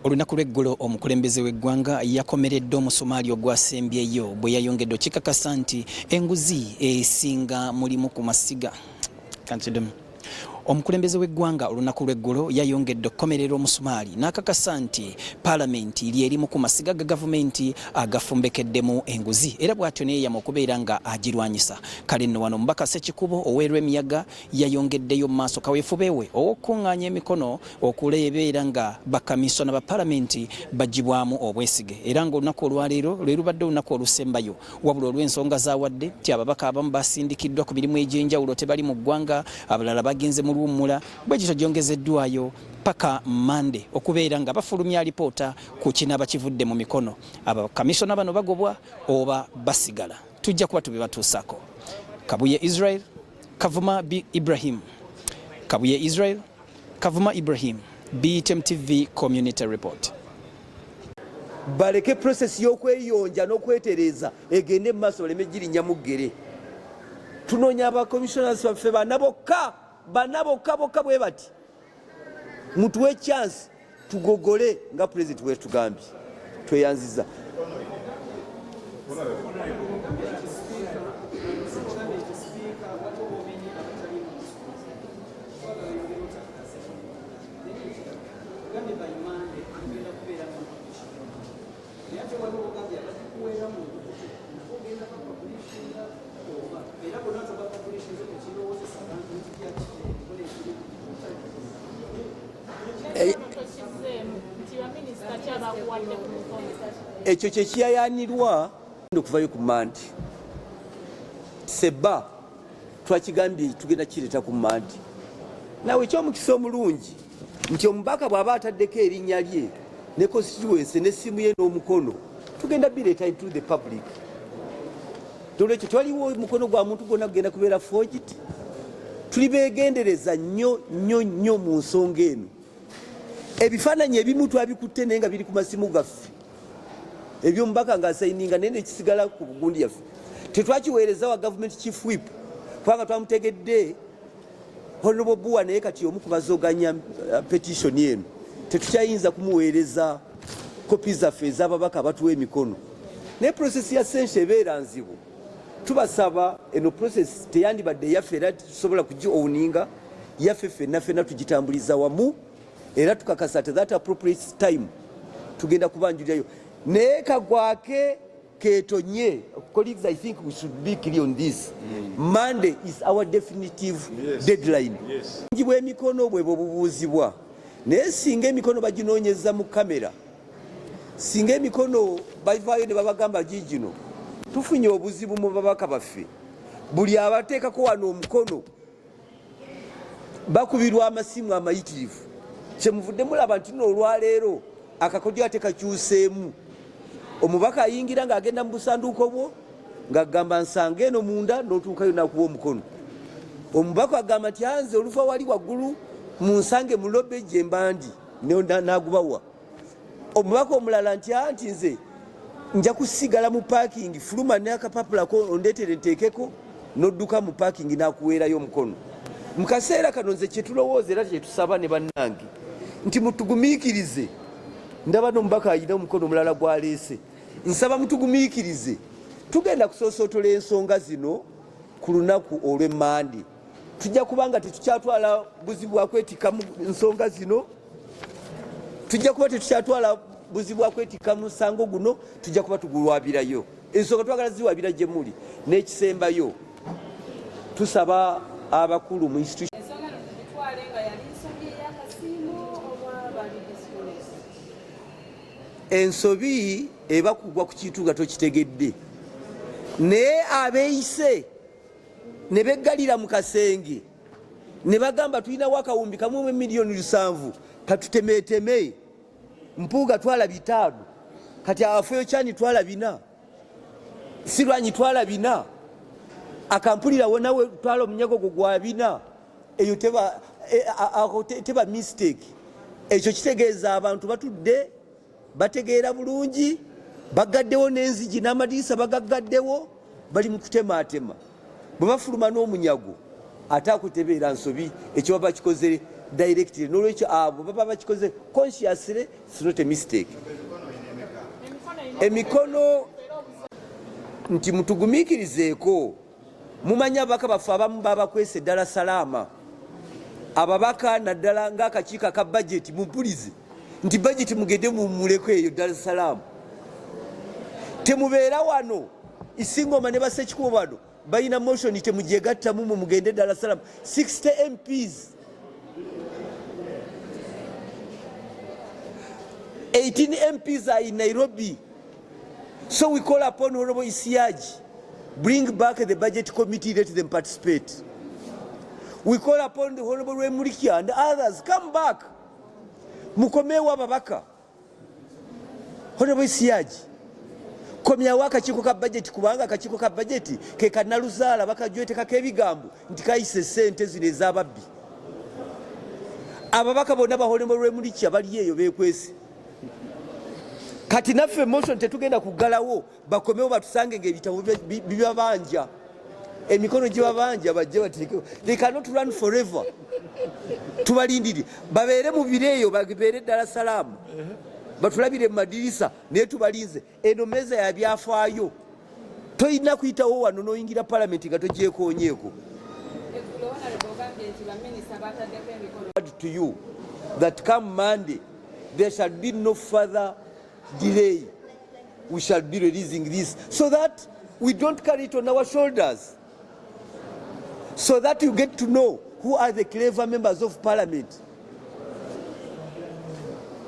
Olunaku lw'eggulo omukulembeze w'eggwanga yakomeredde omusumaali ogwasembyeyo bwe yayongedde okikakasa nti enguzi esinga mulimu ku masiga. Omukulembeze w'eggwanga olunaku lw'eggulo yayongedde okukomerera omusumaali n'akakasa nti paalamenti lyerimu ku masiga ga gavumenti agafumbekeddemu enguzi era bw'atyo neeyama okubeera nga agirwanyisa. Kale nno wano Mubaka Ssekikubo ow'Erwemiyaga yayongeddeyo mu maaso kaweefube we okukuŋŋaanya emikono okuleebeera nga bakamisona ba paalamenti bagibwamu obwesige era ng'olunaku olwaleero lwe lubadde olunaku olusembayo wabula olw'ensonga zaawadde nti ababaka abamu basindikiddwa ku mirimu egy'enjawulo tebali mu ggwanga, abalala bagenze mu luwummula bwe kityo gyongezeddwayo paka Mande okubeera nga bafulumya alipoota ku kinaaba kivudde mu mikono. Abakamisona bano bagobwa oba basigala. Tujja kuba tubibatuusaako. Kabuye Israel, Kavuma Ibrahim. Kabuye Israel, Kavuma Ibrahim. BTM TV Community Report. Baleke process y'okweyonja n'okwetereza egende mu maaso baleme girinnya mu ggere. Tunoonya aba commissioners baffe banabokka bokka bwe bati mutuwe chance tugogole nga president wetu tugambye tweyanziza. Ekyo kye kiyayanirwa okuvayo ku Mandi. Seba twakigambye tugenda kireeta ku Mandi. Nawe ekyomukisa omulungi nti omubaka bw'aba ataddeko erinnya lye ne constituency n'essimu ye n'omukono tugenda bireeta into the public. Tolwekyo twaliwo omukono gwa muntu gwonna kugenda kubeera forged. Tuli beegendereza nnyo mu nsonga eno. Ebifaananyi ebimu twabikutte naye nga biri ku masimu gaffe eby'omubaka ng'asayininga naye nekisigala ku bugundi yaffe. Tetwakiweereza wa government chief whip kubanga twamutegedde Honorable Buwa naye kati omu ku bazoganya petition eno tetukyayinza kumuweereza kopi zaffe ez'ababaka abatuwa emikono. Naye process ya sense ebeera nzibu. Tubasaba eno process teyandibadde eyaffe era tusobola kugiowninga yaffe ffenna tugitambuliza wamu era tukakasa at that appropriate time tugenda kubanjulirayo. Naye kagwake ketonye. Colleagues, I think we should be clear on this. Monday is our definitive deadline. Njibwe emikono bwe bubuuzibwa. Naye singa emikono baginoonyeza mu kamera, singa emikono bavaayo ne babagamba gigino, tufunye obuzibu mu babaka baffe. Buli abateekako wano omukono bakubirwa amasimu amayitirivu. Kyemuvudde mulaba nti olwaleero akakodyo ate kakyuseemu. Omubaka ayingira ng'agenda mu busanduuko bwo ng'agamba nsanga eno munda n'otuukayo n'akuba omukono. Omubaka agamba nti anze olufa wali waggulu mu nsange mu lobe gye mbandi n'agubawa. Omubaka omulala nti nze nja kusigala mu parking fuluma n'akapapulako ondeetere nteekeko n'odduka mu parking n'akuweerayo omukono. Mu kaseera kano nze kye tulowooza era kye tusaba ne bannange nti mutugumiikirize. Ndaba n'omubaka ayina omukono omulala gw'aleese. Nsaba mutugumiikirize. Tugenda kusoosootola ensonga zino ku lunaku olw'Emmande. Tujja kubanga tetukyatwala buzibu bwa kwetikka mu nsonga zino. Tujja kuba tetukyatwala buzibu bwa kwetikka mu musango guno. Tujja kuba tugulwabirayo. Ensonga twagala ziwabira gye muli n'ekisembayo. Tusaba abakulu mu institution. Ensobi eba kugwa ku kintu nga tokitegedde. Naye abeeyise ne beggalira mu kasenge ne bagamba tulinawo akawumbi kamu mu miliyoni 7 katutemeeteme. Mpuuga twala 5 kati afeyo kyani twala 4 Sirwanyi twala 4 akampulirawo nawe twala omunyago gwa 4 eyo teba mistake. Ekyo kitegeeza abantu batudde bategeera bulungi bagaddewo n'enzigi n'amadirisa bagagaddewo bali mu kutemaatema. Bwe bafuluma n'omunyago ate akutebeera nsobi ekyo baba kikoze directly n'olwekyo abo baba bakikoze consciously, it's not a mistake. Emikono nti mutugumikirizeeko mumanya ababaka baffe abamu babakwesa eddala salaama ababaka naddala ng'akakiiko ka budget mumpulize nti budget mugende mumuleko eyo Dar es Salaam temubeera wano Isingoma ne Ssekikubo bano balina motion temugyegattamu mugende Dar es Salaam 60 MPs 18 MPs are in Nairobi. So we call upon Honorable Isiaji, bring back the budget committee, let them participate. We call upon the Honorable Remurikia and others, come back. Mukomewa babaka. Honorable Isiaji, komya waka chiko ka budget kubanga kachiko ka budget ke kanaluzala bakajwete kakebigambo ndikaise sente zine zababbi. Ababaka bonna ba Honorable Remurikia bali eyo bekwese. Kati naffe motion tetugenda kugalawo bakomewo batusange ng'ebitabo bibabanja emikono gibabanja bajje bateekewo. They cannot run forever. Tubalindiri babeere mu bireeyo babeere Dar es Salaam batulabire mu madirisa naye tubalinze eno meza ya byafaayo toyina kuyitawo wano n'oyingira palamenti nga togyekoonyeeko. To you that come Monday there shall be no further delay. We shall be releasing this so that we don't carry it on our shoulders, so that you get to know who are the clever members of parliament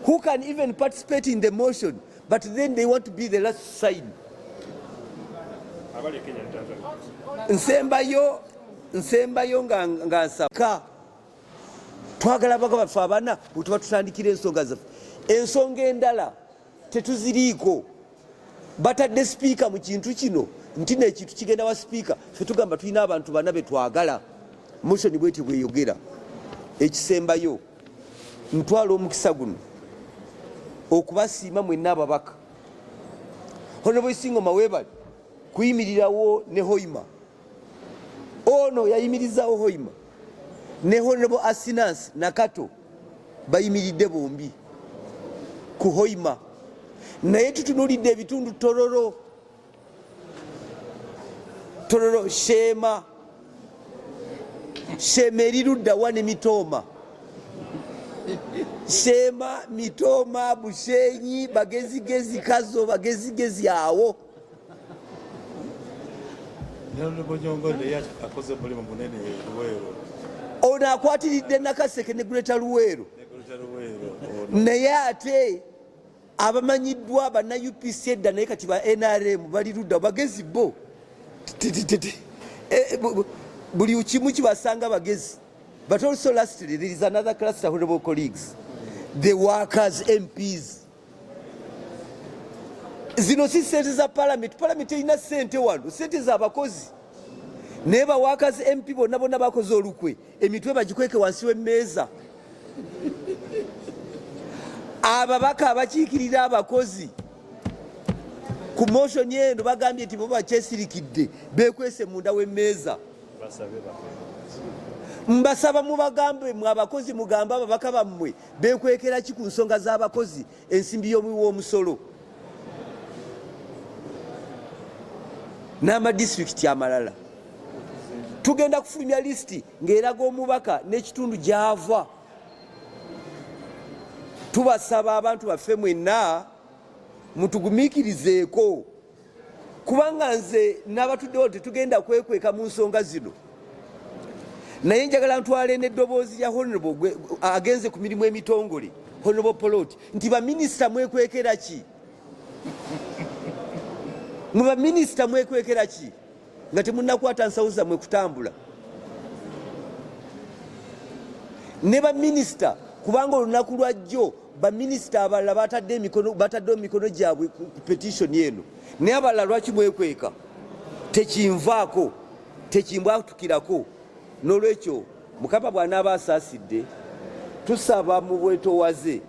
who can even participate in the motion, but then they want to be the last sign. Nsembayo nga nsaka twagala baga baffe abana bwetuba tutandikira ensonga zaffe. Ensonga endala tetuziriiko batadde sipiika mu kintu kino nti n'ekintu kigenda wa sipiika ffe tugamba tulina abantu bana be twagala motion bweti bweyogera. Ekisembayo ntwala omukisa guno okubasiima mwenna ababaka. Honorable Isingoma weebale kuyimirirawo ne Hoima, ono yayimirizaawo Hoima ne Honorable Asinas Nakato bayimiridde bombi ku Hoima. Naye tutunulidde ebitundu Tororo Shema erirudda wa ne Mitoma, Shema Mitoma Bushenyi bagezigezi Kazo bagezigezi awo. Ono akwatiridde Nakaseke ne Greta Luweero naye ate abamanyiddwa bana UPC edda naye kati ba NRM bali ludda bagezi bo buli kimu kibasanga bagezi. But also lastly there is another cluster, honorable colleagues, the workers MPs. Zino si sente za parliament erina sente wano, sente za bakozi naye ba workers MP bonna bonna bakoze olukwe emitwe bagikweke wansi w'emmeeza. Ababaka abakiikirira abakozi ku motion eno bagambye nti bo bakyesirikidde bekwese munda w'emmeeza. Mbasaba mubagambe mwe abakozi mugamba ababaka bammwe bekwekera ki ku nsonga z'abakozi ensimbi y'omuwi w'omusolo n'amadistrict amalala. Tugenda kufulumya lisiti ng'eraga omubaka n'ekitundu gy'ava. Tubasaba abantu baffe mwenna mutugumikirizeeko kubanga nze n'abatuddewo tetugenda kwekweka mu nsonga zino. Naye njagala ntwale n'eddoboozi lya honorable agenze ku mirimu emitongole Honorable Poloti nti baminisita mwekwekera ki? Mu baminisita mwekwekera ki nga temunnakwata nsawo zammwe kutambula? Ne baminisita kubanga olunaku lwajjo baminisita abalala batadde emikono gyabwe ku petition eno naye abalala lwaki mwekweka? Tekinvaako, tekimbwatukirako. N'olwekyo Mukama bw'anaaba asaasidde tusaba mu bwetoowaze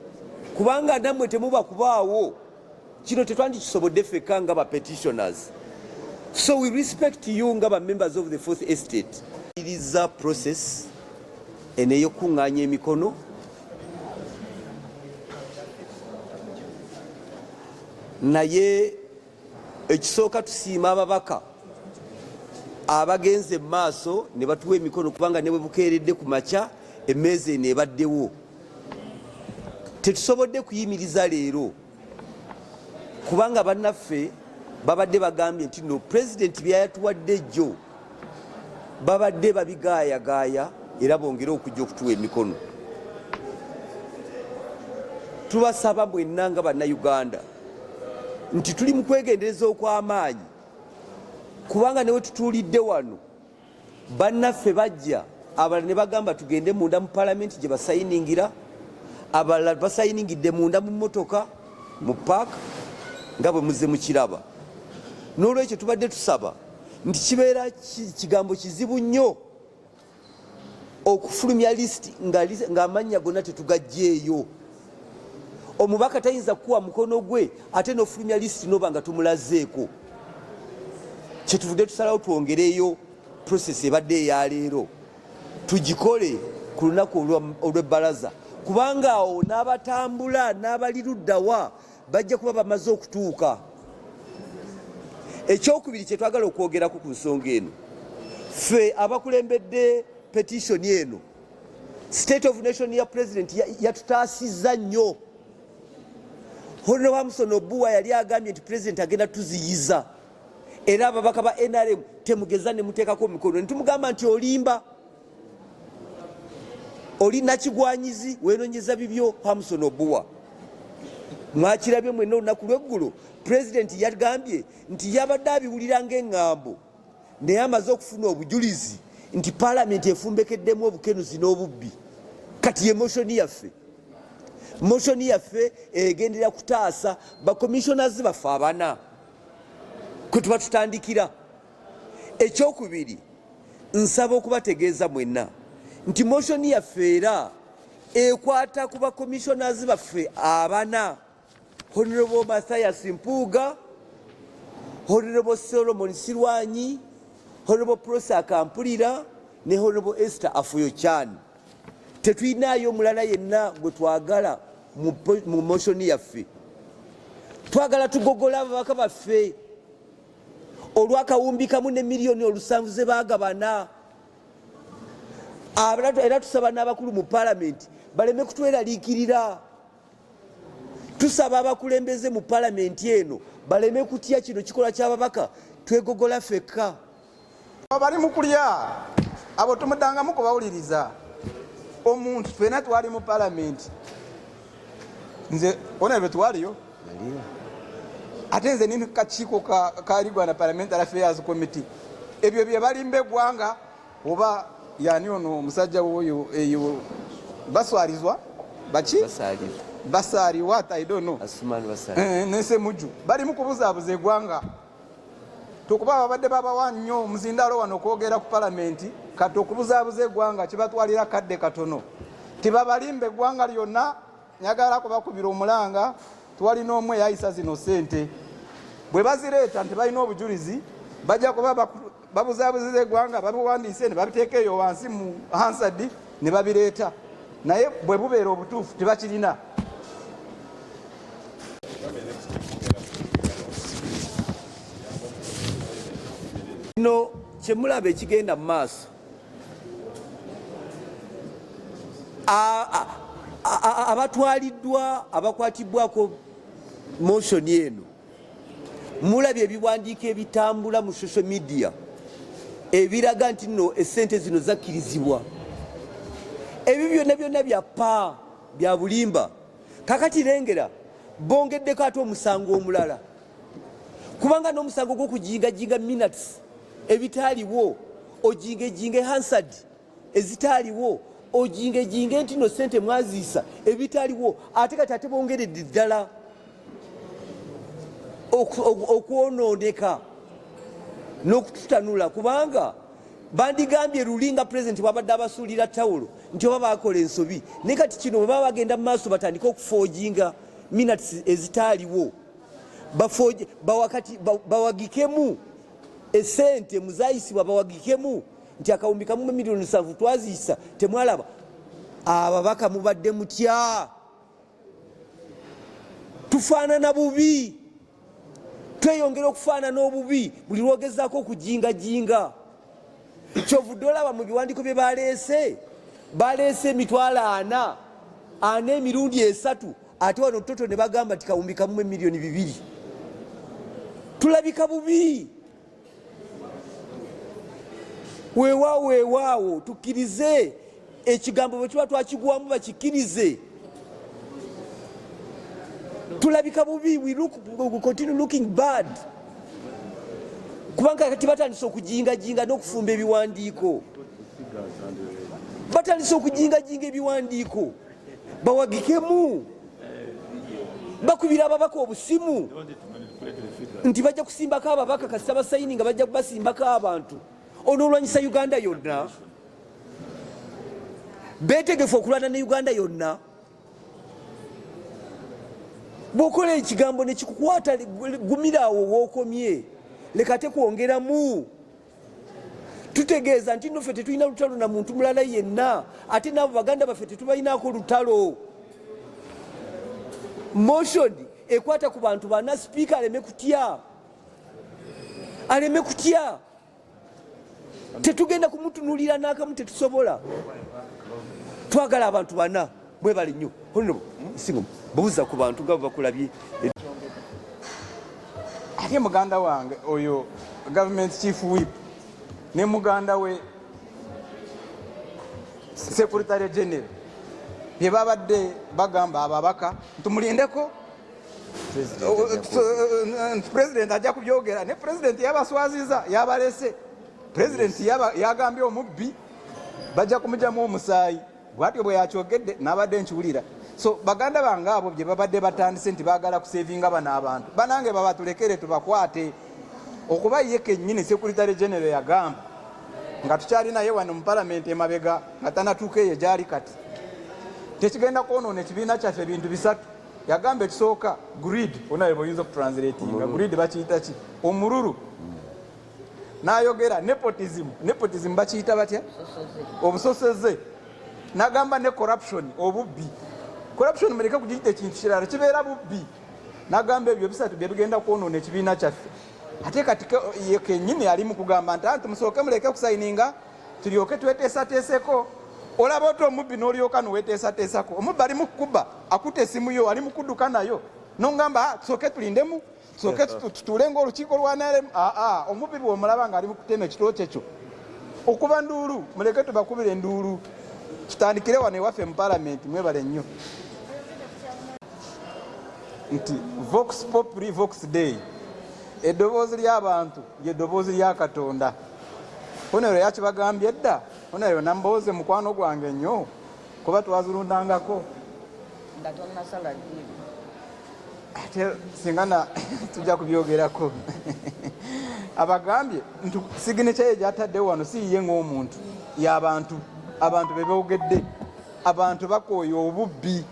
kubanga nammwe temuba kubaawo kino tetwandikisobodde ffekka nga ba petitioners. So we respect you nga ba members of the Fourth Estate. It is a process eneyo kuŋŋaanya emikono naye ekisooka tusiima ababaka abagenze mu maaso ne batuwa emikono kubanga ne bwe bukeeredde ku makya emmeeza eno ebaddewo. Tetusobodde kuyimiriza leero kubanga bannaffe babadde bagambye nti no pulezidenti byayatuwadde jjo babadde babigaayagaaya era bongere okujja okutuwa emikono. Tubasaba mwenna nga bannayuganda nti tuli mu kwegendereza okw'amaanyi kubanga newe tutuulidde wano bannaffe bajja abalala ne bagamba tugende munda mu palamenti gye basayiningira, abalala basayiningidde munda mu mmotoka mu paaka nga bwe muze mukiraba. N'olwekyo tubadde tusaba nti kibeera kigambo kizibu nnyo okufulumya lisiti ng'amannya gonna tetugajjeeyo. Omubaka tayinza kuwa mukono gwe ate n'ofulumya lisiti n'oba nga tumulazeeko. Kyetuvudde tusalawo twongereyo prosesi ebadde eyaleero tugikole ku lunaku olw'ebbalaza kubanga awo n'abatambula n'abali luddawa bajja kuba bamaze okutuuka. Ekyokubiri kye twagala okwogerako ku nsonga eno, ffe abakulembedde petitioni eno, state of nation ya president yatutaasizza nnyo. Honorable Hamson Obuwa yali agambye nti president agenda tuziyiza era ababaka ba NRM temugeza ne muteekako mikono ne tumugamba nti olimba oli nakigwanyizi weenonyeza bibyo. Hamson Obuwa mwakirabye mwenna olunaku lw'eggulo president yagambye nti yabadde abiwulira ng'eŋŋambo naye amaze okufuna obujulizi nti palamenti efumbekeddemu obukenuzi n'obubbi. Kati ye moshoni yaffe, moshoni yaffe egendera kutaasa bakomissionazi baffe abana kwe tuba tutandikira. Ekyokubiri nsaba okubategeeza mwenna nti moshoni yaffe era ekwata ku bakomissionazi baffe abana, Honorable Mathias Mpuuga, Honorable Solomon Sirwanyi, Honorable Prosa Kampulira ne Honorable Esther Afuyo-Chan. Tetuyinaayo mulala yenna gwe twagala mu moshoni yaffe. Twagala tugogola ababaka baffe olw'akawumbi kamu ne miliyoni 7 ze baagabana. Era tusaba n'abakulu mu palamenti baleme kutweraliikirira. Tusaba abakulembeze mu palamenti eno baleme kutya kino kikola ky'ababaka, twegogola ffekka. Bali mu kulya abo tumudangamu kubawuliriza. Omuntu ffena twali mu palamenti, nze onabwe twaliyo ate nze nini kakiiko kaligwa na parliamentary affairs committee. Ebyo bye balimba eggwanga oba yani ono omusajja woyo eyo baswarizwa baki basari what I don't know Asumani basari nese muju bali mukubuzaabuza eggwanga tukuba babadde babawa nnyo omuzindalo wano kwogera ku palamenti kati okubuzaabuza eggwanga kibatwalira kadde katono tibabalimba eggwanga lyonna. Nyagala kubakubira omulanga twalina omwe yayisa zino sente bwe bazireeta nti balina obujulizi bajja kuba babuzaabuziza eggwanga babiwandiise ne babiteeka eyo wansi mu hansard ne babireeta naye bwe bubeera obutuufu tebakirina. No kyemulaba ekigenda mu maaso abatwaliddwa abakwatibwako motion eno mulabye ebiwandiiko ebitambula mu social media ebiraga nti nno essente zino zakkirizibwa. Ebyo byonna byonna byappa bya bulimba. Kakati lengera bongeddeko ate omusango omulala kubanga n'omusango gw'okujingajinga minutes ebitaaliwo ojingejinge hansard ezitaaliwo ojingejinge nti no sente mwaziisa ebitaaliwo ate kati ate bongeredde ddala okwonooneka n'okututanula kubanga bandigambye lulinga president wabadde abasuulira tawulo nti oba bakola ensobi naye kati kino bwe baba bagenda mu maaso batandika okufoojinga minutes ezitaaliwo bawagikemu esente muzayisibwa bawagikemu nti akawumbi kamu miliyoni 7 twaziisa temwalaba ababaka mubadde mutya, tufaanana bubi, tweyongera okufaanana obubi buli lwogezaako okujingajinga. Kyovudde olaba mu biwandiiko bye baleese emitwalo 4 emirundi 3, ate wano toto ne bagamba nti kawumbi kamu emiliyoni 2. Tulabika bubi. Weewaawo tukkirize ekigambo bwe tuba twakigwamu bakikkirize. Tulabika bubi, we continue looking bad. Kubanga kati batandise okujingajinga n'okufumba ebiwandiiko. Batandise okujingajinga ebiwandiiko. Bawagikemu. Bakubira ababaka obusimu. Nti bajja kusimbako ababaka kasi abasayini nga bajja kubasimbako abantu. Onoolwanyisa Uganda yonna. Beetegefu okulwana ne Uganda yonna. Bw'okola ekigambo ne kikukwata gumirawo w'okomye. Leka tekwongeramu. Tutegeeza nti nno ffe tetulina lutalo na muntu mulala yenna, ate n'abo baganda baffe tetubalinaako lutalo. Motion ekwata ku bantu bana, sipiika aleme kutya. Tetugenda kumutunulira n'akamu, tetusobola. Twagala abantu bana, mwebale nnyo. Singo buuza ku bantu nga bakulabye. Ate muganda wange oyo government chief whip ne muganda we secretary general bye babadde bagamba ababaka tumulindeko president ajja kubyogera, ne president yabaswaziza yabalese. President yagambye omubbi bajja kumujjamu omusaayi, bwatyo bwe yakyogedde n'abadde nkiwulira. So baganda bange abo bye babadde batandise nti baagala kusevinga bano abantu, banange babatulekere tubakwate. Okuba ye kennyini secretary general yagamba nga tukyali naye wano mu parliament emabega nga tanatuuka eyo gyali kati, tekigenda kwonoona ekibiina kyaffe ebintu 3. Yagamba ekisooka grid, onaye bw'oyinza okutranslatinga grid bakiyita ki? Omululu. N'ayogera nepotism bakiyita batya? Obusoseze. N'agamba ne corruption, obubbi. Corruption muleke kugiyita ekintu kirala, kibeera bubbi. N'agamba ebyo 3 bye bigenda kwonoona ekibiina kyaffe. Ate kati ye kennyini ali mu kugamba nti musooke muleke kusayininga tulyoke tweteesateeseko. Olaba oti omubbi n'olyoka noweteesateesako. Omubbi ali mu kukuba akuta essimu yo, ali mu kudduka nayo n'ongamba tusooke tulindemu, tusooke tutuule ng'olukiiko lwa NRM. Omubbi bw'omulaba ng'ali mu kutema ekitooke ekyo okuba nduulu, muleke tubakubire enduulu. Tutandikire wano ewaffe mu parliament, mwebale nnyo nti vox populi vox dei, eddoboozi ly'abantu ly'eddoboozi lya Katonda. Onero yakibagambye dda, onero Nambooze mukwano gwange nnyo kuba twazirundangako nga tonnasala ddiiru. Ate singana tujja kubyogerako. Abagambye nti signature ye gyataddewo wano si ye ng'omuntu, y'abantu. Abantu beboogedde, abantu bakooye obubbi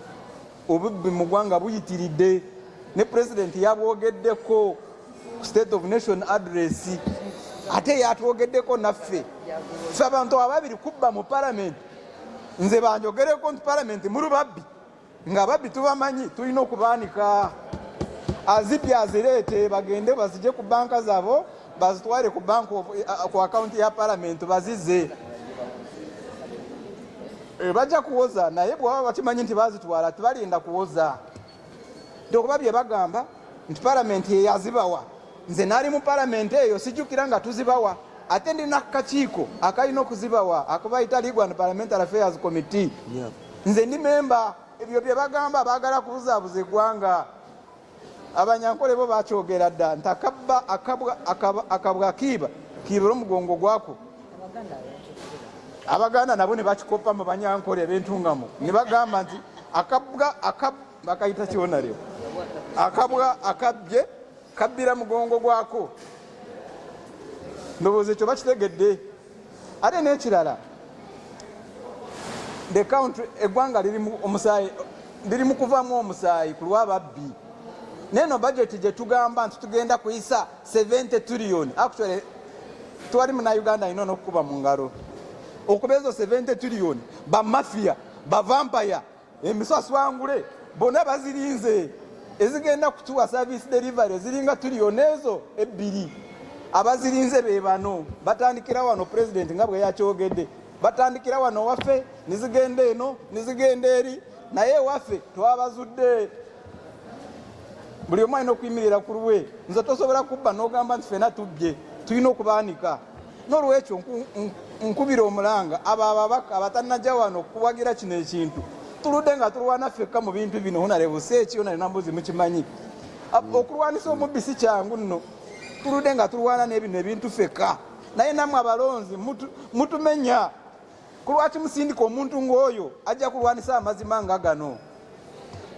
mu ggwanga buyitiridde. Ne president yabwogeddeko ku state of nation address, ate yatwogeddeko naffe. Ffe abantu ababiri kubba mu parliament, nze banjogereko nti parliament mulu babbi, nga babbi tubamanyi, tulina okubaanika. Azipya azireete bagende bazije ku banka zaabo, bazitwale ku account ya parliament bazize. Bajja kuwoza naye bwaba bakimanyi nti bazitwala tubalinda kuwoza. Okuba bye bagamba nti parliament yeyazibawa, nze naali mu parliament eyo sijjukira nga tuzibawa. Ate ndina akakiiko akalina okuzibawa akabayita Legal and Parliamentary Affairs Committee. Nze ndi memba. Ebyo bye bagamba baagala kubuzaabuza eggwanga. Abanyankole bo bakyogera dda nti akabwa kiiba omugongo gwako. Abaganda nabo ne bakikopa mu Banyankole eb'entungamu ne bagamba nti akabwa bakayita kyona lyo, akabwa akabbye kabbira mugongo gwako. Ndowooza ekyo bakitegedde. Ate n'ekirala, the country, eggwanga lirimu omusaayi, lirimu kuvaamu omusaayi ku lw'ababbi. Neno budget gye tugamba nti tugenda kuyisa 70 trillion, actually twali muna Uganda ino n'okukuba mu ngalo. Okuba ezo 70 trillion bamafia bavampire emiswaswangule bonna bazirinze ezigenda kutuwa service delivery ziringa tulionezo ebbiri abazirinze be bano batandikira wano president nga bwe yakyogedde batandikira wano waffe nizigenda eno nizigenda eri naye waffe twabazudde buli omu alina okuyimirira ku lwe nze tosobola kubba n'ogamba nti fena tujje tulina okubaanika n'olwekyo nkubira omulanga abo ababaka abatanajja wano kuwagira kino ekintu tuludde nga tulwana ffekka mu bintu bino Honorable Ssekikubo na Nambooze mukimanyi okulwanisa omubbi si kyangu nno tuludde nga tulwana n'ebino ebintu ffekka naye nammwe abalonzi mutumenya ku lwaki musindika omuntu ng'oyo ajja kulwanisa amazima nga gano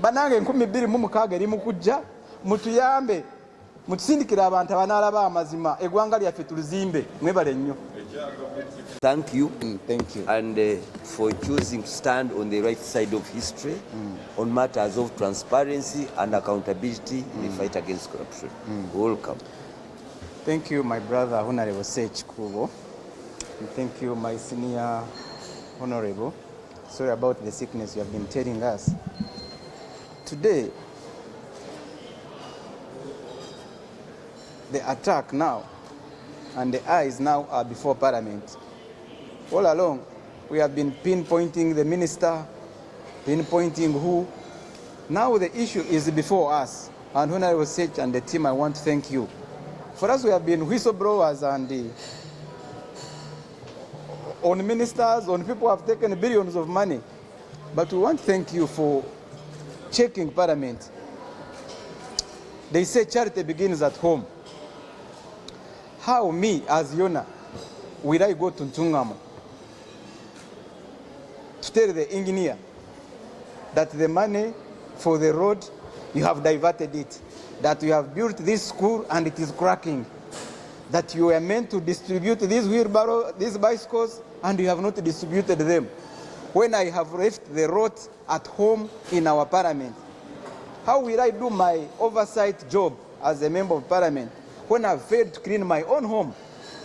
banange 2026 eri mu kujja mutuyambe mutusindikire abantu abanaalaba amazima eggwanga lyaffe tulizimbe mwebale nnyo. Thank you. Thank you. And for choosing to stand on the right side of history on matters of transparency and accountability in the fight against corruption. Welcome. Thank you, my brother, Honorable Ssekikubo. And thank you, my senior Honorable. Sorry about the sickness you have been telling us. Today, the attack now and the eyes now are before Parliament. All along, we have been pinpointing the minister, pinpointing who. Now the issue is before us. And Honorable Sech and the team, I want to thank you. For us, we have been whistleblowers and on ministers, on people who have taken billions of money. But we want to thank you for checking Parliament. They say charity begins at home. How me, as Yona, will I go to Ntungamo to tell the engineer that the money for the road, you have diverted it, that you have built this school and it is cracking, that you were meant to distribute these wheelbarrow, these bicycles, and you have not distributed them, when I have left the road at home in our Parliament? How will I do my oversight job as a member of Parliament when I've failed to clean my own home?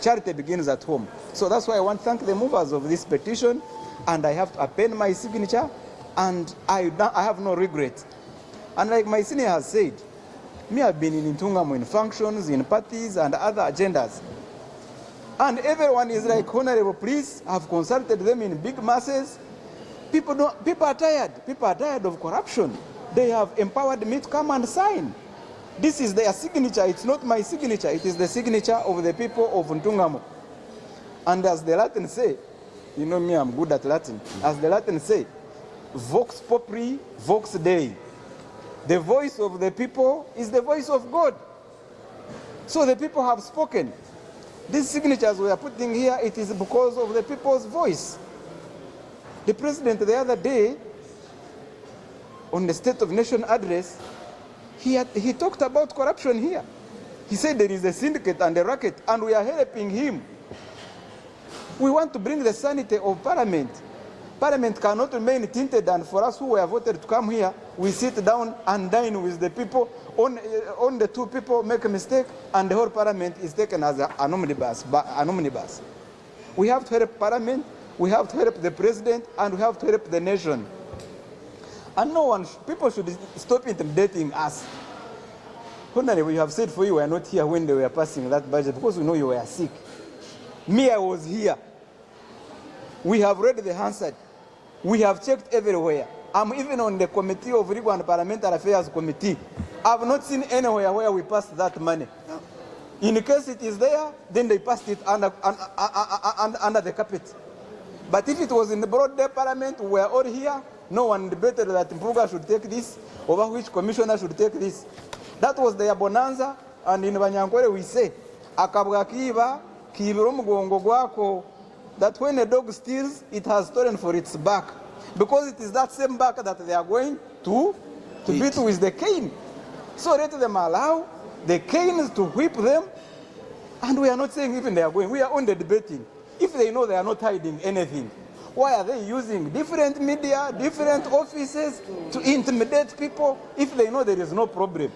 Charity begins at home. So that's why I want to thank the movers of this petition, and I have to append my signature, and I have no regret. And like my senior has said, me have been in Ntungamo in functions, in parties, and other agendas. And everyone is like, Honorable, please, I've consulted them in big masses. People are tired. People are tired of corruption. They have empowered me to come and sign. This is their signature. It's not my signature. It is the signature of the people of Ntungamo. And as the Latins say, you know me, I'm good at Latin. As the Latins say, vox populi, vox Dei. The voice of the people is the voice of God. So the people have spoken. These signatures we are putting here, it is because of the people's voice. The president the other day, on the State of Nation address, he talked about corruption here. He said there is a syndicate and a racket, and we are helping him. We want to bring the sanity of Parliament. Parliament cannot remain tinted, and for us who were voted to come here, we sit down and dine with the people. On the two people make a mistake, and the whole Parliament is taken as an omnibus. We have to help Parliament, we have to help the President, and we have to help the nation. And people should stop intimidating us. Honorable, you have said for you were not here when they were passing that budget because we know you were sick. Me, I was here. We have read the Hansard. We have checked everywhere. I'm even on the Committee of Legal and Parliamentary Affairs Committee. I've not seen anywhere where we passed that money. In case it is there, then they passed it under the carpet. But if it was in the broad day Parliament, we are all here. No one debated that Mpuuga should take this, over which commissioner should take this. That was their bonanza, and in Banyankore we say, akabwa kiba, kibira omugongo gwako, that when a dog steals, it has stolen for its back. Because it is that same back that they are going to beat with the cane. So let them allow the canes to whip them, and we are not saying even they are going, we are only debating. If they know they are not hiding anything, why are they using different media, different offices to intimidate people if they know there is no problem?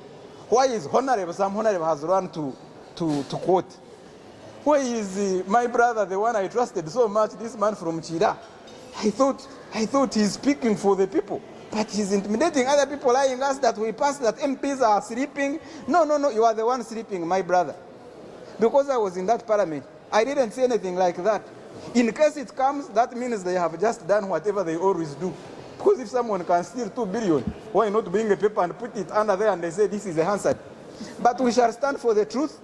Why is some Honorable has run to court? Why is my brother, the one I trusted so much, this man from Chira? I thought I thought he's speaking for the people, but he's intimidating other people, lying us that we passed that MPs are sleeping. No, you are the one sleeping, my brother. Because I was in that parliament, I didn't say anything like that. In case it comes, that means they have just done whatever they always do. Because if someone can steal 2 billion, why not bring a paper and put it under there and they say this is a Hansard? But we shall stand for the truth,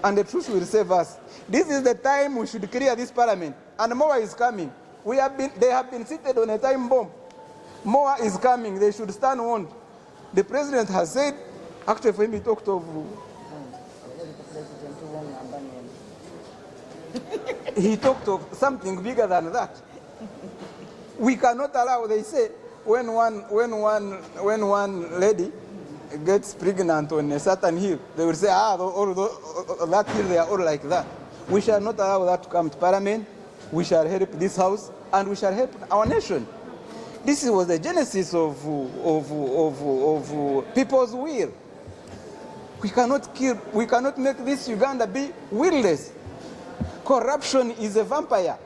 and the truth will save us. This is the time we should clear this parliament. And more is coming. They have been seated on a time bomb. More is coming. They should stand warned. The president has said, actually for him he talked of, he talked of something bigger than that. We cannot allow, they say, when one lady gets pregnant on a certain hill, they will say, that hill, they are all like that. We shall not allow that to come to parliament. We shall help this house, and we shall help our nation. This was the genesis of people's will. We cannot make this Uganda be willless. Corruption is a vampire.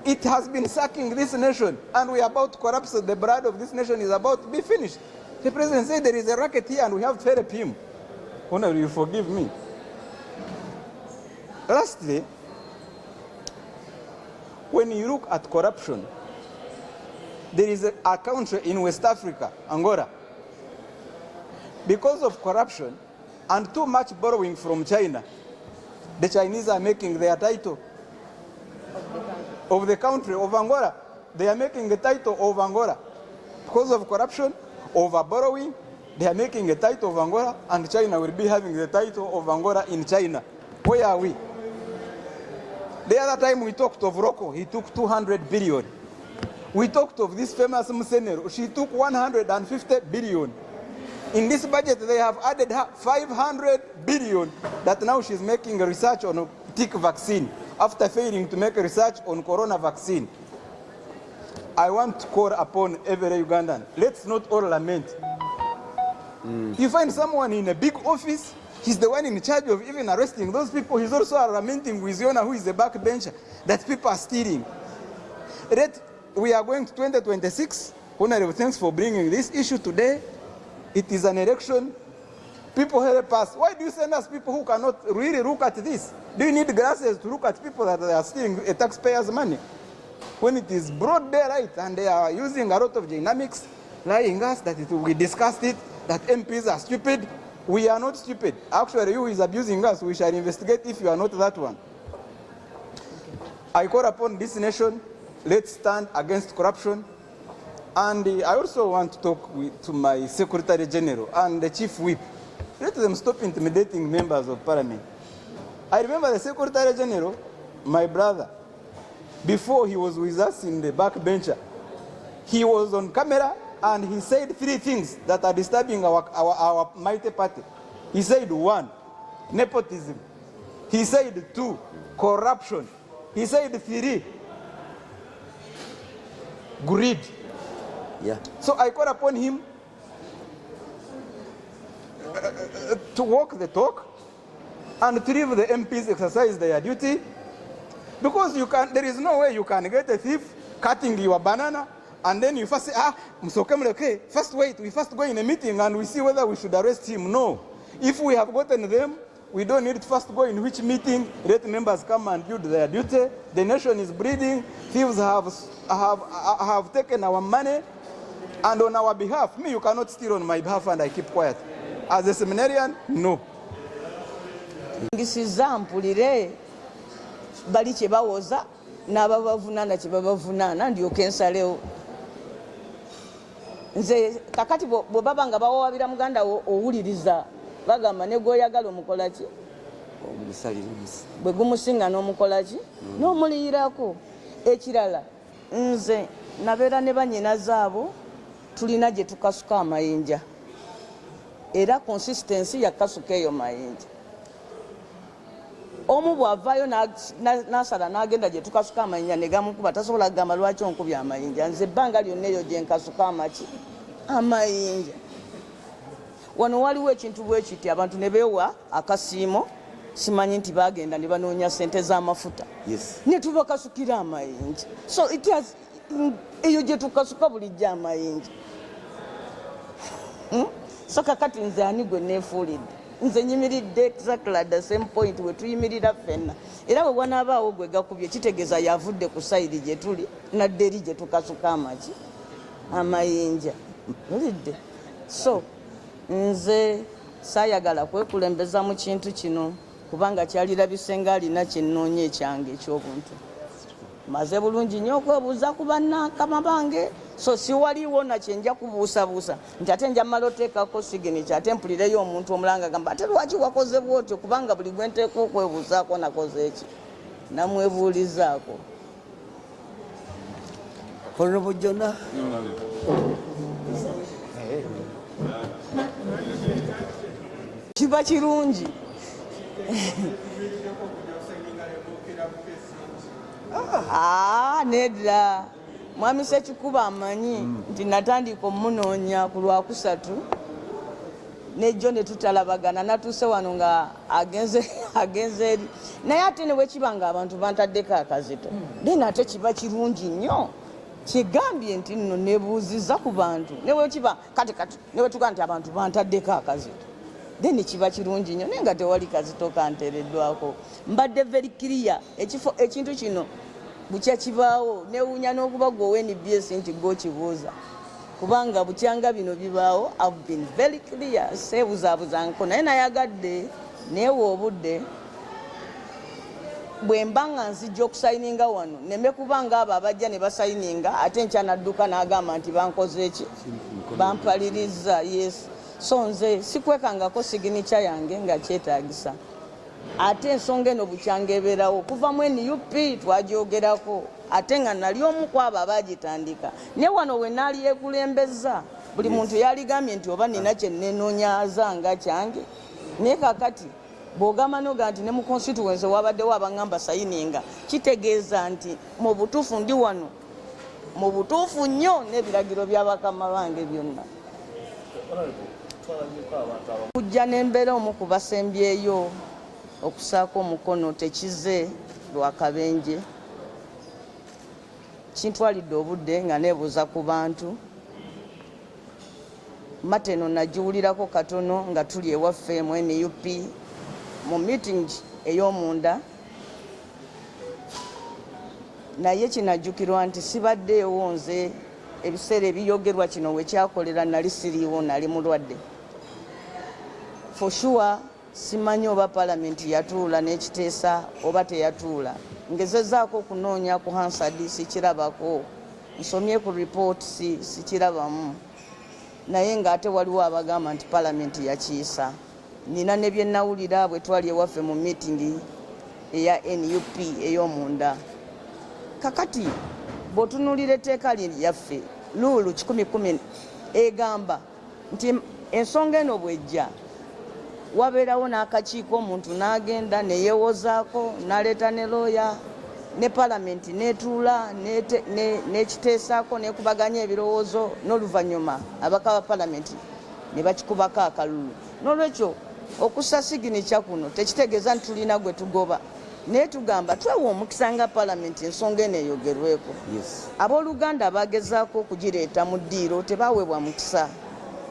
It has been sucking this nation, and we are about to corrupt. The blood of this nation is about to be finished. The president said there is a racket here and we have to help him. Honor, you forgive me. Lastly, when you look at corruption, there is a country in West Africa, Angola. Because of corruption and too much borrowing from China, the Chinese are making their title of the country of Angola. They are making the title of Angola. Because of corruption, over borrowing, they are making a title of Angola, and China will be having the title of Angola in China. Where are we? The other time we talked of Rocco, he took 200 billion. We talked of this famous Musenero, she took 150 billion. In this budget, they have added 500 billion that now she's making research on a tick vaccine after failing to make research on corona vaccine. I want to call upon every Ugandan. Let's not all lament. You find someone in a big office, he's the one in charge of even arresting those people. He's also lamenting with Yona, who is the backbencher, that people are stealing. We are going to 2026. Honorable, thanks for bringing this issue today. It is an election. People help us. Why do you send us people who cannot really look at this? Do you need glasses to look at people that are stealing taxpayers' money? When it is broad daylight and they are using a lot of dynamics, lying us that we discussed it, that MPs are stupid. We are not stupid. Actually, you is abusing us. We shall investigate if you are not that one. I call upon this nation, let's stand against corruption. And I also want to talk to my Secretary General and the Chief Whip. Let them stop intimidating members of Parliament. I remember the Secretary General, my brother, before he was with us in the backbencher, he was on camera and he said 3 things that are disturbing our mighty party. He said 1, nepotism. He said 2, corruption. He said 3, greed. Yeah. So I call upon him to walk the talk and to leave the MPs exercise their duty, because there is no way you can get a thief cutting your banana and then you first say, okay, first wait, we first go in a meeting and we see whether we should arrest him. No. If we have gotten them, we don't need to first go in which meeting, let members come and do their duty. The nation is bleeding, thieves have taken our money, and on our behalf, you cannot steal on my behalf and I keep quiet. As a seminarian, no. Ngisiza mpulire bali kye bawoza n'ababavunaana kye babavunaana ndyoke nsalewo. Nze kakati bwe baba nga bawabira muganda owuliriza bagamba ne gw'oyagala omukola ki? Bwe gumusinga n'omukola ki? N'omuliyirako. Ekirala, nze nabeera ne bannyinaze abo tulina gye tukasuka amayinja. Era consistency yakasuka eyo mayinja. Omu bw'avaayo n'asala n'agenda gye tukasuka amayinja ne gamukuba tasobola kugamba lwaki onkubya amayinja. Nze ebbanga lyonna eyo gye nkasuka amaki amayinja. Wano waliwo ekintu bwe kiti abantu ne beewa akasiimo simanyi nti bagenda ne banoonya ssente z'amafuta. Yes. Ne tubakasukira amayinja. So it has eyo gye tukasuka bulijjo amayinja. So kakati nze ani gwe neefuulidde? Nze nyimiridde exactly at the same point we tuyimirira ffenna. Era bwe wanaabaawo gwe gakubye kitegeeza yavudde ku sayidi gye tuli nadde eri gye tukasuka amayinja. Olidde? So nze saayagala kwekulembeza mu kintu kino kubanga kyalirabise ng'alina kyennoonya ekyange eky'obuntu. Maze bulungi nnyo okwebuuza ku bannankama bange, so si waliwo na kyenja kubuusabuusa nti ate nja mmala oteekako signature ate mpulireyo omuntu omulanga agamba ate lwaki wakoze bwotyo, kubanga buli gwe nteeka okwebuuzaako nakoze eki, namwebuulizaako. Honorable Jona. Kiba kirungi. Nedda Mwami Ssekikubo amanyi nti natandika omunoonya ku Lwakusatu nejjo ne tutalabagana natuuse wano nga agenze eri naye ate ne wekiba nga abantu bantaddeko akazito then ate kiba kirungi nnyo kigambye nti nno nebuuziza ku bantu newekiba kati newetuga nti abantu bantaddeko akazito then kiba kirungi nnyo naye nga tewali kazito kanteereddwako. Mbadde very clear ekintu kino bukya kibaawo newuunya n'okuba gwe NBS nti gwokibuuza kubanga bukyanga bino bibaawo. I've been very clear seebuzaabuzanko naye nayagadde neewa obudde bwe mba nga nzijja okusayininga wano neme kubanga abo abajja ne basayininga ate nkyanadduka n'agamba nti bankoze eki bampaliriza. Yes, so nze sikwekangako signature yange nga kyetaagisa. Ate ensonga eno bukyanga ebeerawo kuva mu NUP twagyogerako ate nga nali omu ku abo abaagitandika ne wano we naali yeekulembeza buli muntu yaligambye nti oba nina kye nenoonyaaza nga kyange naye kakati bw'ogamba noga nti ne mu constituency wabaddewo abangamba sayininga kitegeeza nti mu butuufu ndi wano mu butuufu nnyo n'ebiragiro by'abakama bange byonna. Kujja n'embeera omu ku basembyeyo okusaako omukono tekize lwakabenje kintwalidde obudde nga neebuuza ku bantu. Mateno nagiwulirako katono nga tuli ewaffe mu NUP mu meeting ey'omunda naye kinajjukirwa nti sibaddeewo nze ebiseera ebiyogerwa kino wekyakolera nali siriiwo nali mulwadde. For sure simanyi oba palamenti yatuula n'ekiteesa oba teyatuula. Ngezezaako okunoonya ku Hansard sikirabako, nsomye ku report sikirabamu, naye ng'ate waliwo abagamba nti palamenti yakiisa. Nina ne bye nawulira bwe twali ewaffe mu meeting eya NUP ey'omunda. Kakati bw'otunuulira etteeka lyaffe luulu 1010 egamba nti ensonga eno bw'ejja wabeerawo n'akakiiko omuntu n'agenda neyeewozaako n'aleeta ne looya ne palamenti n'etuula n'ekiteesaako n'ekubaganya ebirowoozo n'oluvannyuma abaka ba palamenti ne bakikubako akalulu. N'olwekyo okussa signature kuno tekitegeeza nti tulina gwe tugoba naye tugamba twewa omukisa nga palamenti ensonga eno eyogerweko. Abooluganda abagezaako okugireeta mu ddiiro tebaweebwa mukisa,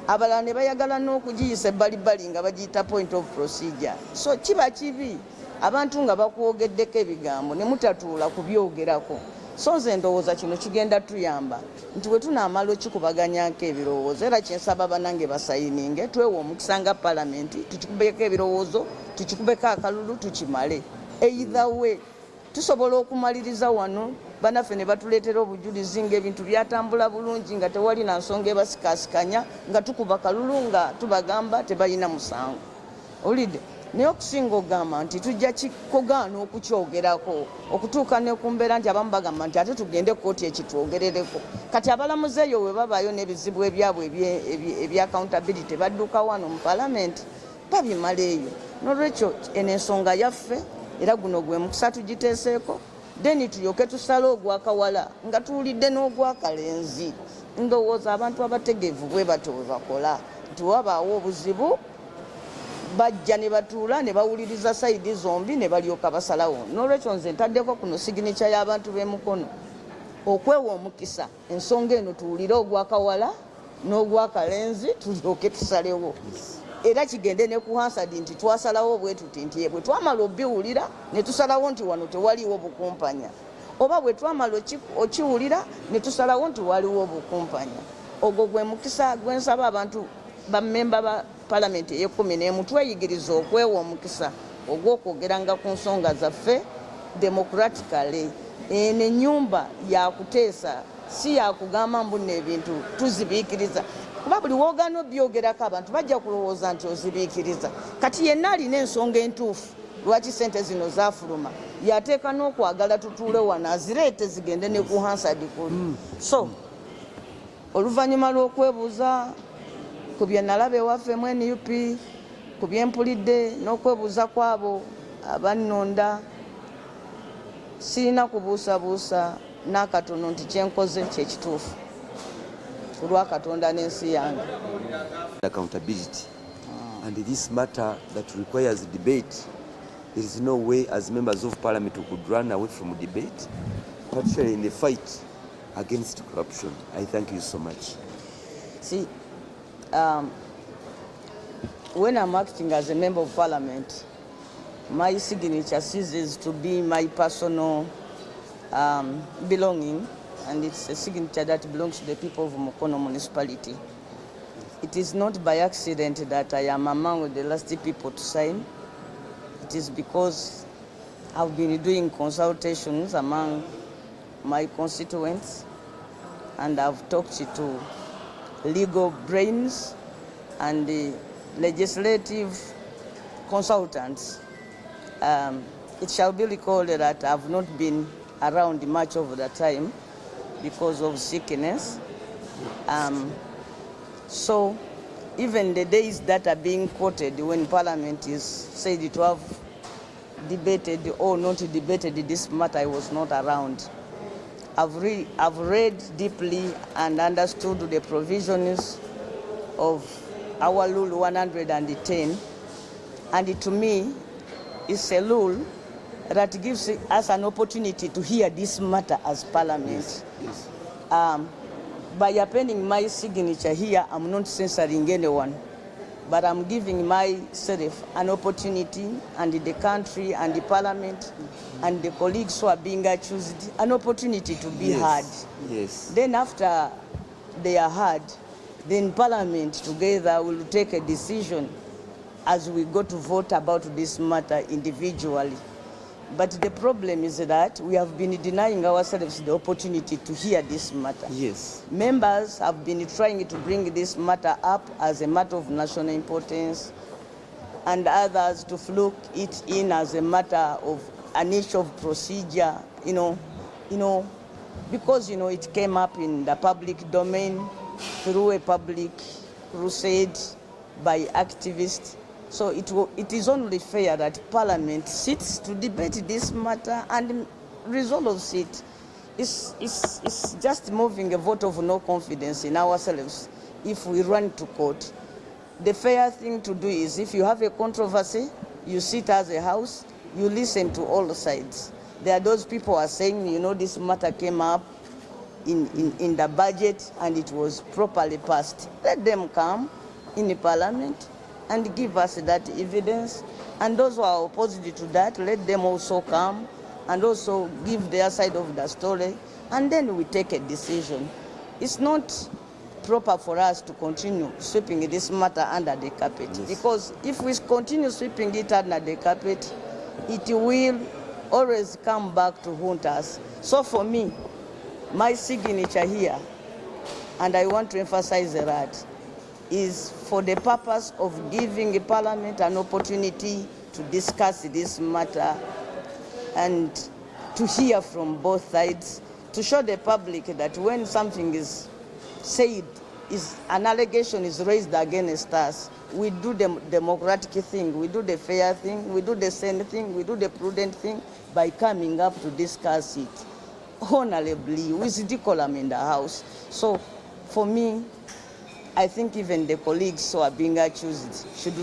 abalala ne bayagala n'okugiyisa ebbalibbali nga bagiyita point of procedure. So kiba kibi abantu nga bakwogeddeko ebigambo ne mutatuula kubyogerako. So nze ndowooza kino kigenda tuyamba nti bwe tunaamala okikubaganyako ebirowoozo era kyensaba banange basayininge twewa omukisa nga palamenti tukikubeko ebirowoozo tukikubeko akalulu tukimale. Either way tusobola okumaliriza wano banaffe ne batuleetera obujulizi ng'ebintu byatambula bulungi nga tewali na nsonga ebasikaasikanya nga tukuba kalulu nga tubagamba tebalina musango. Olidde naye okusinga ogamba nti tujja kikogaana okukyogerako okutuuka ne ku mbeera nti abamu bagamba nti ate tugende kooti ekitwogerereko. Kati abalamuzi eyo we babaayo n'ebizibu ebyabwe ebya accountability badduka wano mu palamenti babimala eyo. N'olwekyo eno ensonga yaffe era guno gwe mukisa tugiteeseeko then tulyoke tusale ogwakawala nga tuwulidde n'ogwakalenzi. Ndowooza abantu abategeevu bwe batyo bwe bakola nti wabaawo obuzibu bajja ne batuula ne bawuliriza sayidi zombi ne balyoka basalawo. N'olwekyo nze ntaddeko kuno signature y'abantu b'emukono okwewa omukisa ensonga eno tuwulire ogwakawala n'ogwakalenzi tulyoke tusalewo era kigende ne ku Hansard nti twasalawo bwe tuti nti bwe twamala obiwulira ne tusalawo nti wano tewaliwo bukumpanya oba bwe twamala okiwulira ne tusalawo nti waliwo bukumpanya ogwo gwe mukisa gwensaba abantu bammemba ba palamenti ey'ekumi tweyigiriza okwewa omukisa ogw'okwogeranga ku nsonga zaffe democratically. Eno ennyumba yakuteesa si yakugamba mbuno ebintu tuzibiikiriza kuba buli woogana obyogerako abantu bajja kulowooza nti ozibiikiriza kati yenna alina ensonga entuufu lwaki sente zino zafuluma yateeka n'okwagala tutuule wano azireete zigende ne ku Hansard kulu so oluvannyuma lw'okwebuuza ku bye nalaba ewaffe mu NUP ku bye mpulidde n'okwebuuza kwabo abannonda sirina kubuusabuusa n'akatono nti kyenkoze kyekituufu kulwa Katonda n'ensi yange. Accountability and this matter that requires debate, there is no way as members of parliament we could run away from debate, particularly in the fight against corruption. I thank you so much. See, when I'm acting as a member of parliament, my signature ceases to be my personal belonging, and it's a signature that belongs to the people of Mukono municipality. It is not by accident that I am among the last people to sign. It is because I've been doing consultations among my constituents, and I've talked to legal brains and the legislative consultants. It shall be recalled that I've not been around much of the time because of sickness. So even the days that are being quoted when Parliament is said to have debated or not debated this matter, I was not around. I've read deeply and understood the provisions of our Rule 110, and to me, it's a rule that gives us an opportunity to hear this matter as Parliament. Yes. By appending my signature here, I'm not censoring anyone, but I'm giving myself an opportunity, and the country and the Parliament and the colleagues who are being accused an opportunity to be heard. Yes. Then after they are heard, then Parliament together will take a decision as we go to vote about this matter individually. But the problem is that we have been denying ourselves the opportunity to hear this matter. Yes. Members have been trying to bring this matter up as a matter of national importance, and others to look it in as a matter of an issue of procedure, because it came up in the public domain through a public crusade by activists. So it is only fair that Parliament sits to debate this matter and resolves it. It's just moving a vote of no confidence in ourselves if we run to court. The fair thing to do is, if you have a controversy, you sit as a house, you listen to all sides. There are those people who are saying, this matter came up in the budget and it was properly passed. Let them come in the Parliament and give us that evidence. And those who are opposed to that, let them also come and also give their side of the story, and then we take a decision. It's not proper for us to continue sweeping this matter under the carpet, yes. Because if we continue sweeping it under the carpet, it will always come back to haunt us. So for me, my signature here, and I want to emphasize that, is for the purpose of giving the Parliament an opportunity to discuss this matter and to hear from both sides, to show the public that when something is said, an allegation is raised against us, we do the democratic thing, we do the fair thing, we do the sane thing, we do the prudent thing by coming up to discuss it honorably with decorum in the House. So for me, I think even the colleagues who are being accused should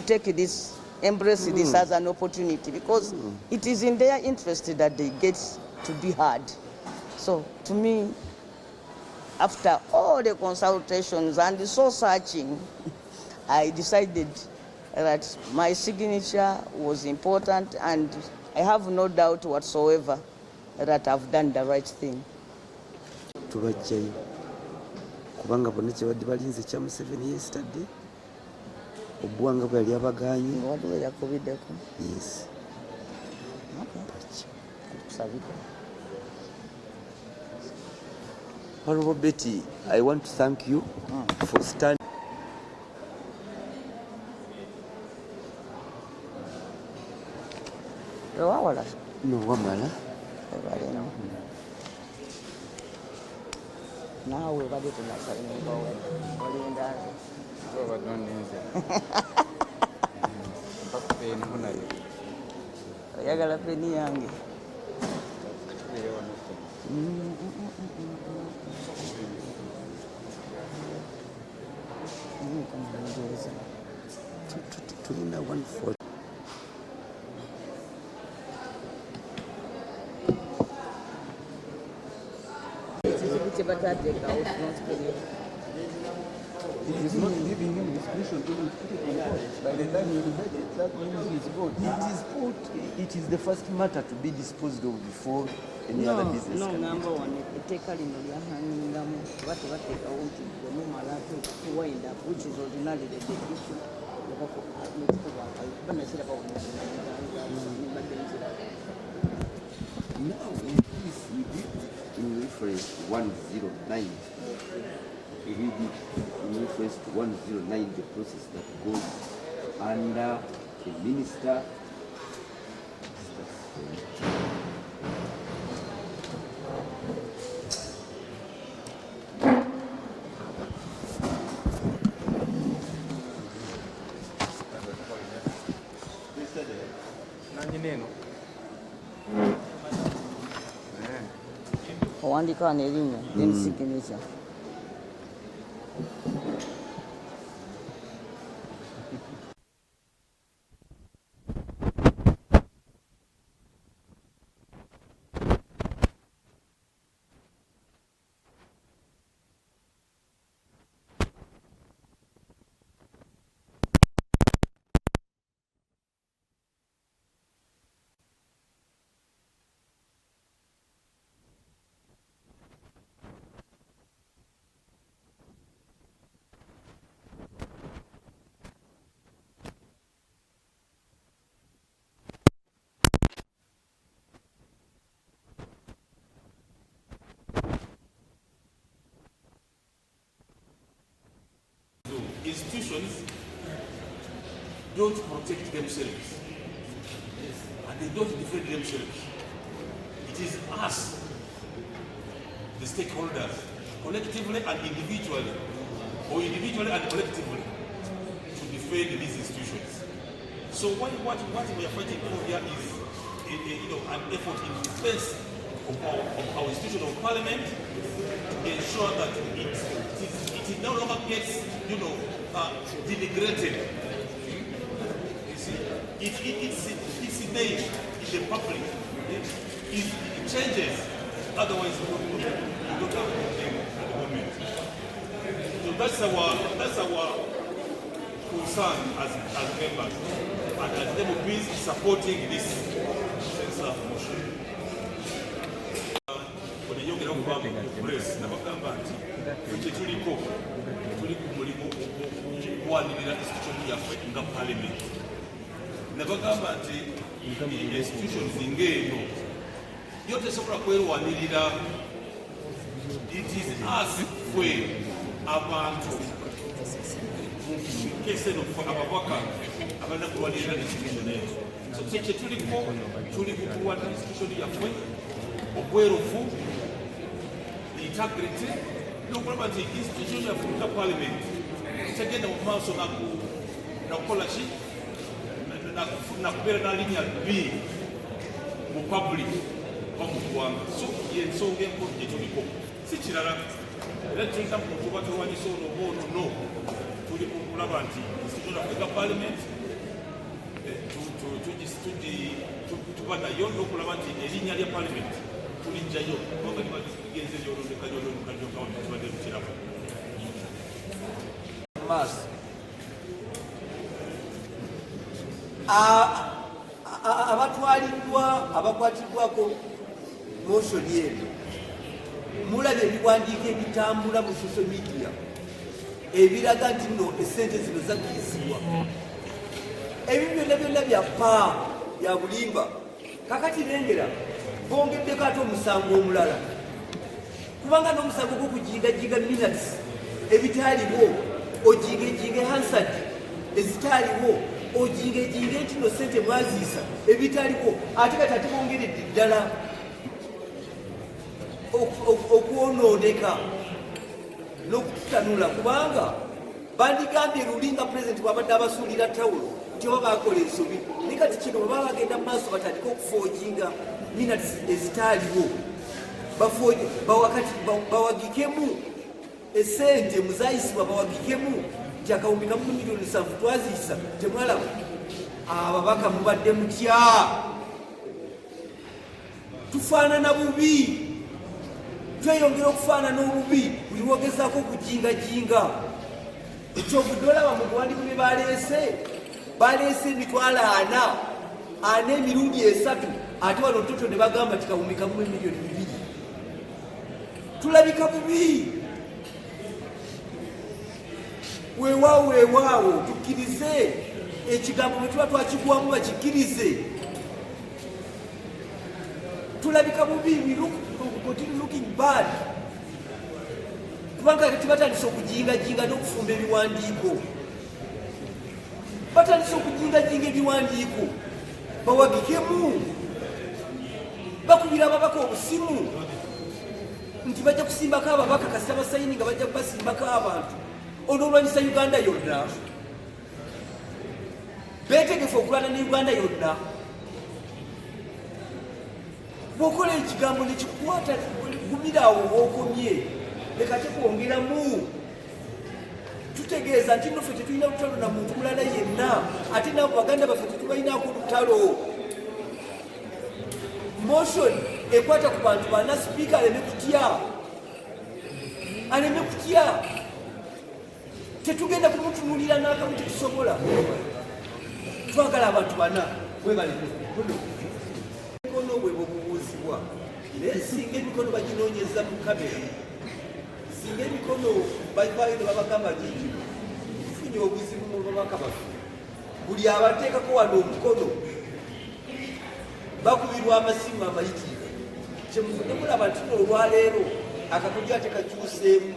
embrace this as an opportunity, because it is in their interest that they get to be heard. So to me, after all the consultations and soul searching, I decided that my signature was important, and I have no doubt whatsoever that I've done the right thing. Tubajjayo kubanga bonna kyebadde balinze kya Museveni yesterday obuwanga bwe yali abaganye waliwo yakubiddeko. yes. Honorable Betty, I want to thank you for standing. No, wamala. Naawe badde tunasalimbawo olindaze oyagala peni yange. Tulina 140. It is not giving him discretion to put it on board. By the time he read it, that means it's gone. It is the first matter to be disposed of before any other business. No, number one, etteeka lino lyahangamu kuba tebateekawo nti gwe mumala kuwenda, which is ordinarily the issue. Now, in reference to 109, we read it in reference to 109, the process that goes under the minister. Owandiika n'erinnya n'ensignature. Institutions don't protect themselves and they don't defend themselves. It is us, the stakeholders, collectively and individually, or individually and collectively, to defend these institutions. So what we are fighting for here is an effort in defense of our institution of parliament to ensure that it no longer gets denigrated. You see, its image in the public it changes. Otherwise, we don't have anything at the moment. So that's our concern as members, and as Nambooze is supporting this censor motion. Oneyongera okubanga press nabagamba nti ffe tuliko tuli ku mulimu okuwanirira institution yaffe nga parliament. Nabagamba nti institutions ng'eno yo tesobola kwerwanirira. It is us ffe abantu kese no ababaka abana kulwanirira institution ezo. So kye tuliko tuli kukulwanirira institution yaffe obwerufu, integrity, n'okulaba nti institution yaffe nga parliament tegenda mu maaso nakukola ki nakubeera n'alinnya bbi mu public oba mu ggwanga. So y'ensonga enkulu gye tuliko, si kirala. Era tulina kuba tulwanyisa ono no, tuli kulaba nti institution yaffe nga parliament tuba nayo n'okulaba nti erinnya lya parliament tulijjayo kubanga nibagenze yolondekanyolondekanyokawano kibadde tukiramu maaso abatwaliddwa abakwatiddwako moshoni eno mulabye ebiwandiiko ebitambula mu social media ebiraga nti nno esente zino zakkirizibwa ebyo byonna byonna byappa bya bulimba kakati lengera bongeddeko ate omusango omulala kubanga n'omusango gw'okujingajiga minutes ebitaaliwo ojingejinge hansard ezitaaliwo ojingejinge nti no sente mwaziisa ebitaaliwo ate kati ate bongeredde ddala okwonooneka n'okututanula kubanga bandigambye lulinga pulezidenti bwabadde abasuulira tawulo nti oba bakola ensobi naye kati kino bwe baba bagenda mu maaso batandika okufoojinga minutes ezitaaliwo bawagikemu esente muzayisibwa bawagikemu nti akawumbi kamu miliyoni 7 twaziisa temwalaba ababaka mubadde mutya tufaanana bubi tweyongera okufaanana obubi buli wogezaako okujingajinga ekyovudde olaba mu buwandiiko bye baleese emitwalo 4 emirundi 3 ate wano toto ne bagamba ti kawumbi kamu miliyoni 2 tulabika bubi weewaawo tukkirize ekigambo bwe tuba twakigwamu bakikkirize tulabika bubi continue looking bad kubanga kati batandise okujingajinga n'okufumba ebiwandiiko batandise okujingajinga ebiwandiiko bawagikemu bakubira ababaka obusimu nti bajja kusimbako ababaka kasita basayini nga bajja kubasimbako abantu onoolwanyisa uganda yonna beetegefu okulwana ne uganda yonna bwokola ekigambo nekikukwata gumirawo wookomye leka tekwongeramu tutegeeza nti nno ffe tetulina lutalo na muntu mulala yenna ate nabo baganda baffe tetubalinaako lutalo motion ekwata ku bantu bana sipiika aleme kutya tetugenda kumutunulira n'akamu tetusobola twagala abantu bana emikono bwe bubuuzibwa naye singa emikono baginoonyeza mu kamera singa emikono babayo ne babagamba gigi tufunye obuzibu mu babaka baffe buli abateekako wano omukono bakubirwa amasimu amayitire kyemuvudde mulaba nti olwaleero akakodyo ate kakyuseemu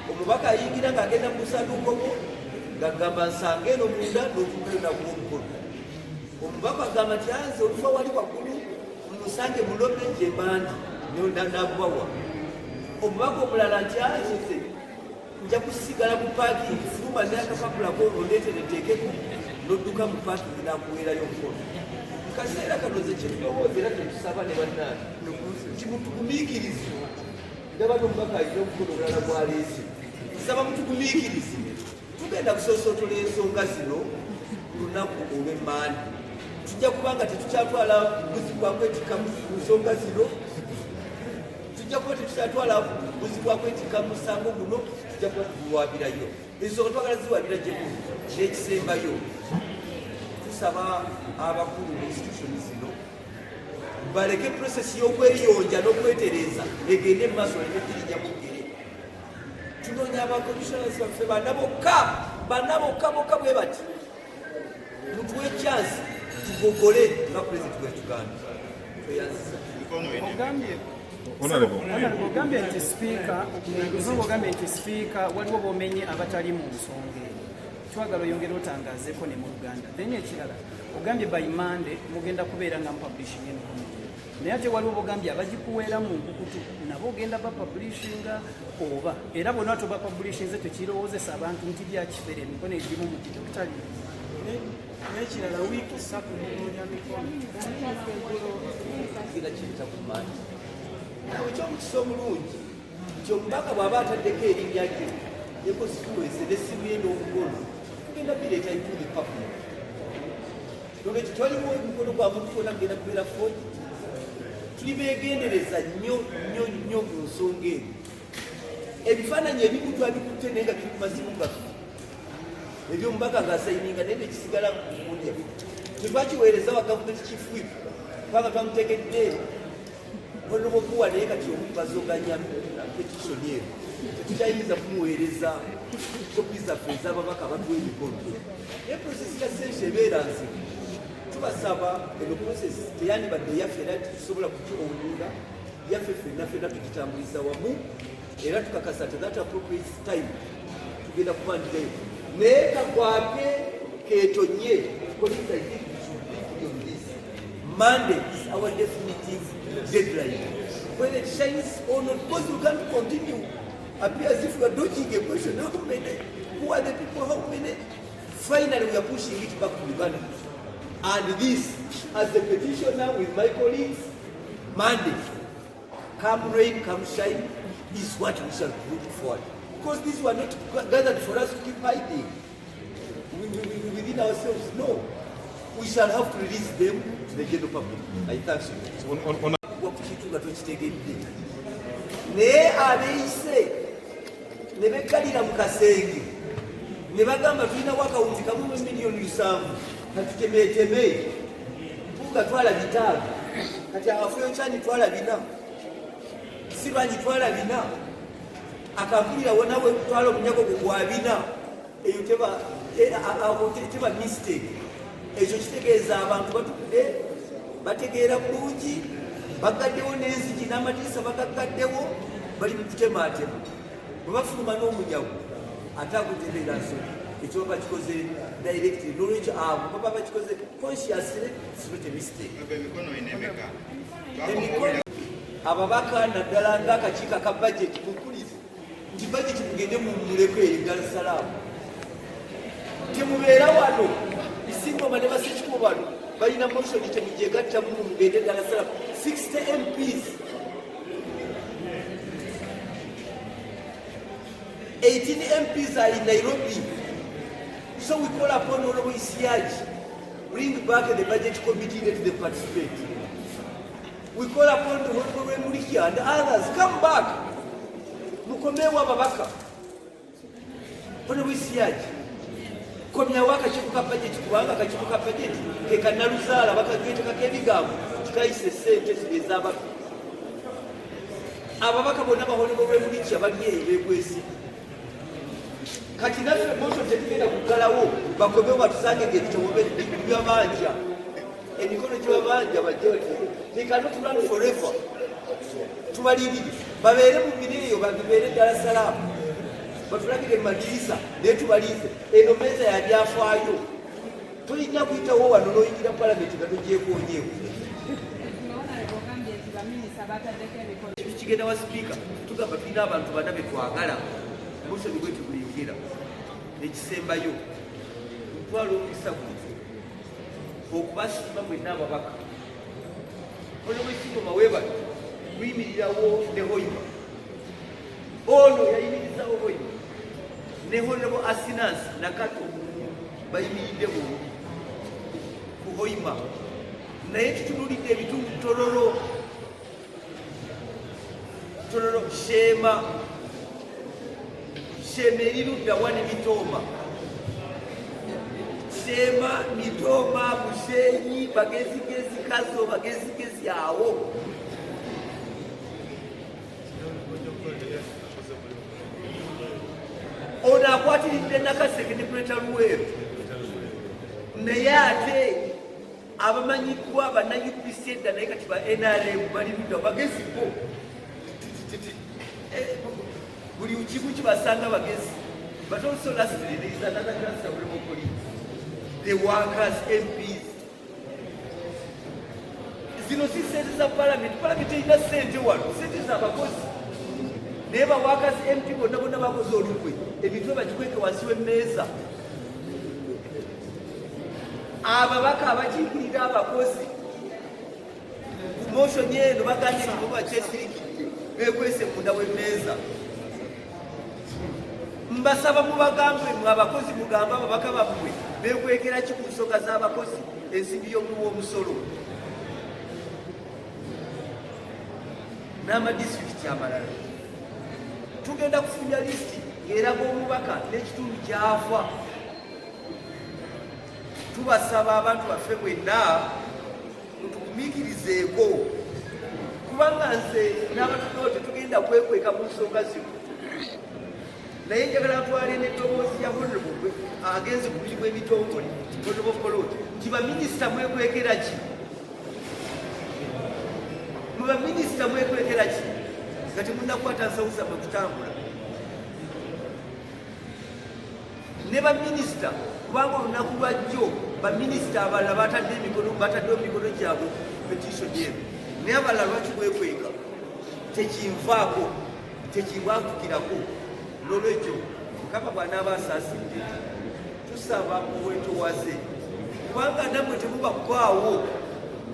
omubaka ayingira ng'agenda mu busanduukomo ngagamba nsanga eno munda n'otuukale nagwo omukono omubaka agamba nti anze olufa wali waggulu mumusange mulome gyembandi nagwawa omubaka omulala nti anze nja kusigala mu paakingi fuluma n'akapapulako ondeetereteekeko n'odduka mu paakingi nakuweerayo omukono mukaseera kanoze kyetulowooza era tetusaba ne bannange nti mutugumiikirize ndaba n'omubaka ayina omukono omulala gwaleese nsaba mutugumiikirize tugenda kusoosotola ensonga zino lunaku olw'emmaani tujja kubanga tetukyatwala buzi bwakwetikka mu nsonga zino tujja kuba tetukyatwala buzi bwakwetikka mu musango guno tujja kuba tuguwaabirayo ensonga twagala ziwaabira gyemu n'ekisembayo tusaba abakulu mu institution zino baleke prosesi y'okweyonja n'okwetereeza egende mu maaso baleme girijja mugere tunoonya abakomishonas baffe bannabokka bwe bati mutuwe chansi tugogole nga pulezidenti w'ekuganda tweyanziza ogambye nti sipiika waliwo bomenye abatali mu nsonga eyo twagala oyongere otangazeeko ne mu luganda then ekirala ogambye by Monday mugenda kubeera nga mupublishing eno naye ate waliwo bogambye abagikuweera mu nkukutu nabo ogenda bapublishinga oba era bonna to bapublishinze tekirowoozesa abantu nti byakifere emikono egimu mu kidokitali n'ekirala wiiki 3 munoonya mikono genda kiyita ku maanyi nawe ekyomukisa omulungi nti omubaka bw'aba ataddeko erinnya lye ne constituency n'essimu ye n'omukono tugenda bireeta ituuli public nolwekyo twaliwo omukono gwa muntu gwonna kugenda kubeera fooji tuli beegendereza nnyo mu nsonga eno. Ebifaananyi ebimu twabikutte naye nga tuli ku masimu gaffe ebyomubaka ng'asayininga naye nekisigala kulya. Tetwakiweereza wa gavumenti chief whip kubanga twamutegedde olwokuwa naye kati omubazoganya petitioni eno tetukyayinza kumuweereza kopi zaffe ez'ababaka abatuwa emikono. Naye prosesi ya sensi ebeera nzibu. Tubasaba eno prosesi teyandibadde yaffe era tusobola kukiwulira yaffe ffenna tukitambuliza wamu era tukakasa that appropriate time tugenda kubandirayo naye kakwate keetonye police I think we should be on this. Monday is our definitive deadline. Whether it shines or not, because we can't continue appear as if we are dodging a question. How many? Who are the people? How many? Finally, we are pushing it back to Uganda. And this, as the petitioner with my colleagues, Monday, come rain, come shine, is what we shall look forward. Because these were not gathered for us to keep hiding within ourselves. No. We shall have to release them to the general public. I thank you. Naye abeeyise ne bekkalira mu kasenge ne bagamba tulina wakawunti kamu mu miliyoni 7 katutemeeteme Mpuuga twala bitaago kati awafuyo kyani twala 4 Sibanyi twala 4 akampulirawo nawe twala omunyago gwa 4 eyo teba mistake. Ekyo kitegeeza abantu batudde bategeera bulungi bagaddewo n'enzigi n'amatiisa bagagaddewo bali mu kutemaatema bwe bafuluma n'omunyago ate agutereera nsonga ekyo baba kikoze directly n'olwekyo abo baba bakikoze consciously not a mistake. Emikono ababaka naddala ng'akakiiko ka budget mukulize nti budget mugende mumuleko eri Dar es Salaam temubeera wano Singoma ne Ssekikubo bano balina motion temujegatta mu mugende Dar es Salaam 60 MPs 18 MPs are in Nairobi. So we call upon Honorable Isiaji, bring back the budget committee, let them participate. We call upon the Honorable Murikia and others, come back. Mukomewa babaka. Honorable Isiaji, komya waka chikuka budget kubanga kachikuka budget ke kanaluzala bakagete kakebigamu kikaise sente zibezaba. Ababaka bonna Honorable Murikia baliye ebegwesi. Kati naffe motion tetugenda kugalawo bakomewo batusange ng'ekitobobere byabanja emikono gy'abanja bajoti they cannot run forever. Tubalirire babeere mu mireeyo babeere Dar es Salaam batulagire mu madirisa naye tubalize eno meeza yalyafaayo tolina kuyitawo wano n'oyingira palamenti nga togyekoonyeewo. Kigenda wa sipiika tugamba tulina abantu bana be twagala motion bwetu buliyogera ekisembayo ntwala omukisa guno okubasiima mwenna ababaka Honorable Singoma weebale kuyimirirawo ne Hoima ono yayimirizawo Hoima ne Honorable Asinansi Nakato bayimiridde bombi ku Hoima naye tutunulidde ebitundu Tororo Shema Shemerirudda wani Mitoma Shema Mitoma Mushenyi bagezigezi kazo bagezigezi awo ono akwatiridde Nakaseke ne Breta Luweero naye ate abamanyiddwa banna UPC edda naye kati ba NRM balirudda bagezi bo buli kimu kibasanga bagezi. But also lastly, there is another class of police, the workers, MPs. Zino si sente za parliament erina sente wano, sente za bakozi. Naye ba workers MP bonna bonna bakoze olukwe, ebintu bakikweke wansi w'emmeeza. Ababaka abakiikirira abakozi ku motion eno bagambye nti bo bakyesirikidde beekwese munda w'emmeeza. Mbasaba mubagambe mwe abakozi mugamba ababaka bammwe beekwekera ki ku nsonga z'abakozi ensimbi y'omuwa omusolo. n'amadistrikiti amalala. Tugenda kufunya lisiti ng'eraga omubaka n'ekitundu ky'afa. Tubasaba abantu baffe mwenna mutugumiikirizeeko, kubanga nze n'abatuno tetugenda kwekweka mu nsonga zino. Naye njagala ntwale n'eddoboozi ya honorable agenze ku mulimu ebitongole honorable Poloti nti baminisita mwekwekera ki? Mu baminisita mwekwekera ki nga temunnakwata nsawuza mwe kutambula? Ne baminisita kubanga olunaku lwajjo baminisita abalala bataddewo emikono gyabwe petitioni eno, naye abalala lwaki mwekweka? Tekinvaako, tekinvakukirako. N'olwekyo Mukama bw'anaaba asaasidde tusaba obwetowaze, kubanga nammwe temubakwaawo.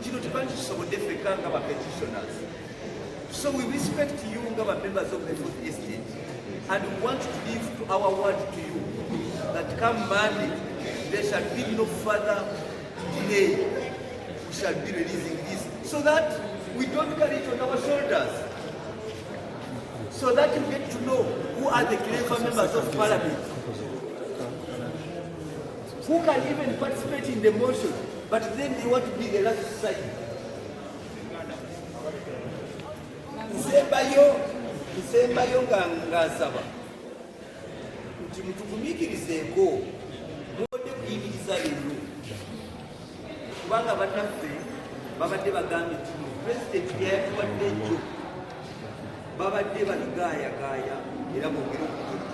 Kino tebali kisobodde ffekka nga ba petitioners. So we respect you nga ba members of the fourth estate and we want to give to our word to you that come Monday there shall be no further delay. We shall be releasing this so that we don't carry it on our shoulders, so that you get to know who are the clever members of parliament, who can even participate in the motion, but then they want to be the last side. Nsembayo ngasaba nti mutugumiikirizeeko, muwodde kuyimiriza leero, kubanga bannaffe babadde bagambye nti pulezidenti byayatuwadde ejjo babadde baligaayagaaya era bongere okutuuka.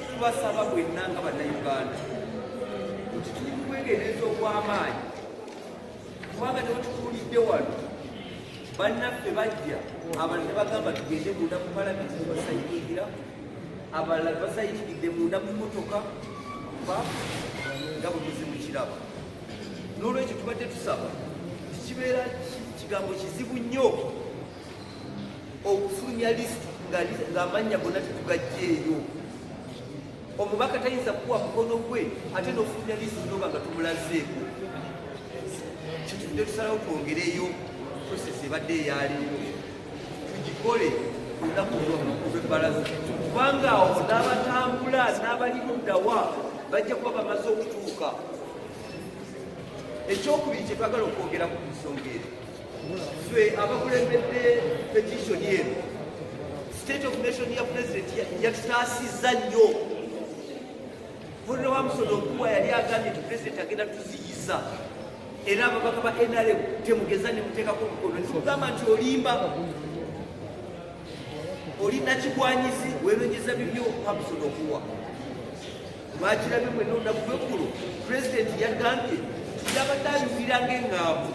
Tubasaba bwenna nga bannayuganda nti tuli mu bwegendereza obw'amaanyi, kubanga ne wetutuulidde wano bannaffe bajja, abalala ne bagamba tugende munda mu palamenti ne basayiringira, abalala basayiridde munda mu mmotoka nga bwe muzibu kiraba. N'olwekyo tubadde tusaba kibeera kigambo kizibu nnyo okufulumya lisiti ng'amannya gonna tetugajjeeyo. Omubaka tayinza kuwa mukono gwe ate n'ofulumya lisiti noba nga tumulazeeko. Kituvudde tusalawo twongereyo prosesi ebadde eyaleero, tugikole olunaku lw'ebbalaza, kubanga awo n'abatambula n'abali luddawa bajja kuba bamaze okutuuka. Ekyokubiri kye twagala okwogera ku nsonga eno, ffe abakulembedde petitioni eno, state of nation ya president yatutaasizza nnyo. Honorable Wamusono Okuwa yali agambye nti president agenda tuziyiza, era ababaka ba NRM temugeza ne muteekako omukono. Nikugamba nti olimba oli nakigwanyizi weeronyeza bibyo Wamusono Okuwa. Lwakirabye mwenna olunaku lw'eggulo president yagambye yabadde ayumirira ng'eŋŋaamu,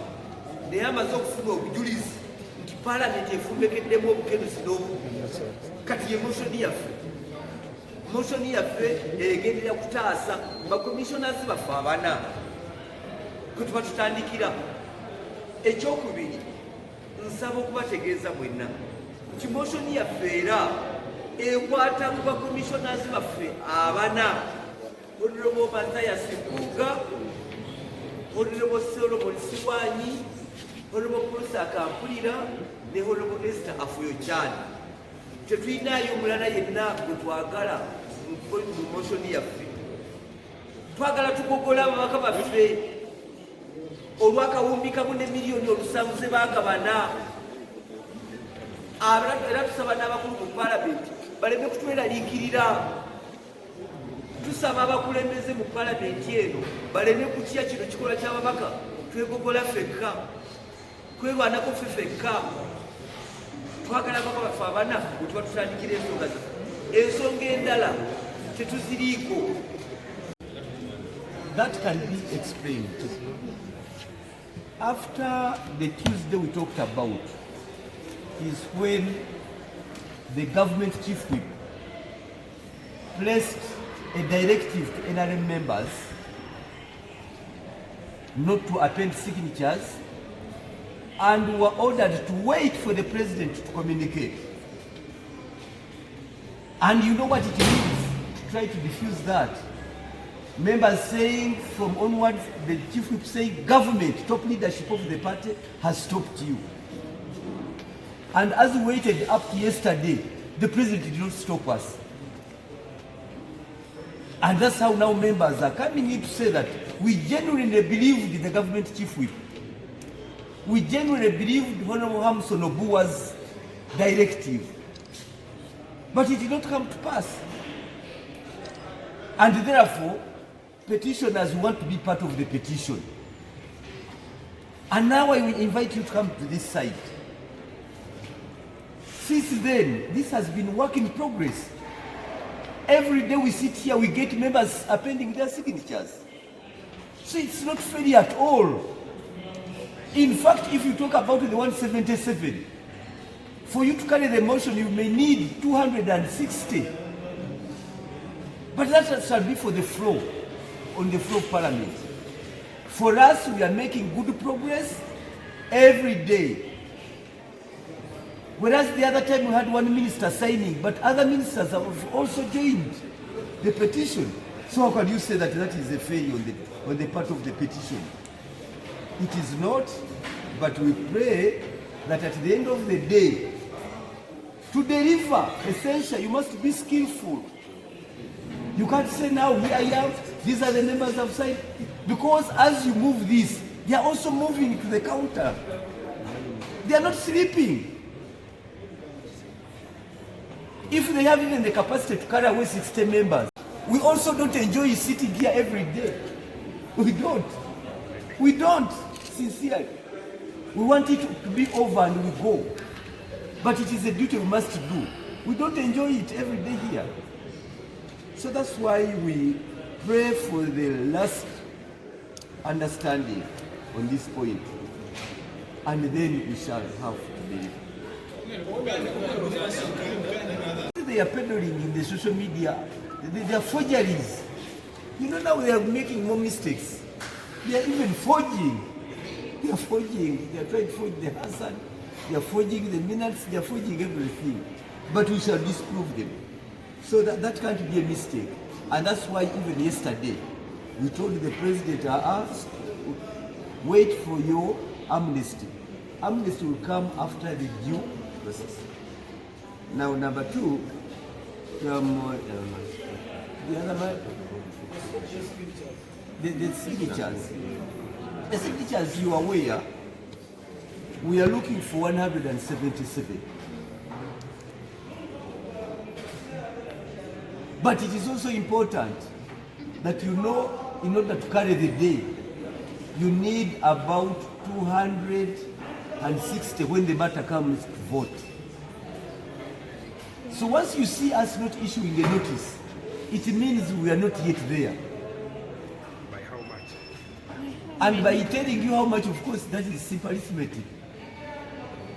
naye amaze okufuna obujulizi nti paalamenti efumbekeddemu obukenuzi n'obubi. Kati ye moshoni yaffe egenderera kutaasa bakomissionazi baffe abana kwe tuba tutandikira. Ekyokubiri, nsaba okubategeeza mwenna nti moshoni yaffe era ekwata ku bakomissionazi baffe abana, Honorable Mpuuga, Honorable Solomon Siwanyi, Honorable Prosa Kampulira ne Honorable Esther Afuyo-Chan. Tetulinayo omulala yenna gwe twagala mu moshoni yaffe. Twagala tugogola ababaka baffe olw'akawumbi kamu ne miliyoni 7 ze baagabana. Era tusaba n'abakulu mu paalamenti baleme kutweraliikirira. Tusaba abakulembeze mu paalamenti eno baleme kutya kino kikola ky'ababaka, twegogola ffekka, kwerwanako ffe ffekka. Twagala ababaka baffe abana bwe tuba tutandikira ensonga zaffe. Ensonga endala tetuziriiko. That can be explained. After the Tuesday we talked about is when the government chief whip placed a directive to NRM members not to append signatures and were ordered to wait for the president to communicate. And you know what it means to try to diffuse that. members saying from onwards, the chief whip saying government, top leadership of the party has stopped you. And as we waited up to yesterday, the president did not stop us. And that's how now members are coming in to say that we genuinely believed in the government chief whip. We genuinely believed Honorable Hamson Obuwa's directive. But it did not come to pass. And therefore, petitioners want to be part of the petition. And now I will invite you to come to this side. Since then, this has been work in progress. Every day we sit here, we get members appending their signatures. So it's not fair at all. In fact, if you talk about the 177, for you to carry the motion, you may need 260. But that shall be for the floor, on the floor of Parliament. For us, we are making good progress every day. Whereas the other time we had one minister signing, but other ministers have also joined the petition. So how can you say that that is a failure on the part of the petition? It is not, but we pray that at the end of the day, to deliver essential, you must be skillful. You can't say now, here I am, these are the members of side, because as you move this, they are also moving to the counter. They are not sleeping. If they have even the capacity to carry away 60 members, we also don't enjoy sitting here every day. We don't. We don't, sincerely. We want it to be over and we go. But it is a duty we must do. We don't enjoy it every day here. So that's why we pray for the last understanding on this point. And then we shall have to believe. They are peddling in the social media. They are forgeries. You know, now they are making more mistakes. They are even forging. They are forging. They are trying to forge the Hassan. They are forging the minutes. They are forging everything. But we shall disprove them. So that can't be a mistake. And that's why even yesterday, we told the president, wait for your amnesty. Amnesty will come after the due process. Now, number two, the other man, the signatures. The signatures, you are aware, we are looking for 177. But it is also important that you know, in order to carry the day, you need about 260 when the matter comes to vote. So once you see us not issuing a notice, it means we are not yet there. By how much? And by telling you how much, of course, that is simple arithmetic,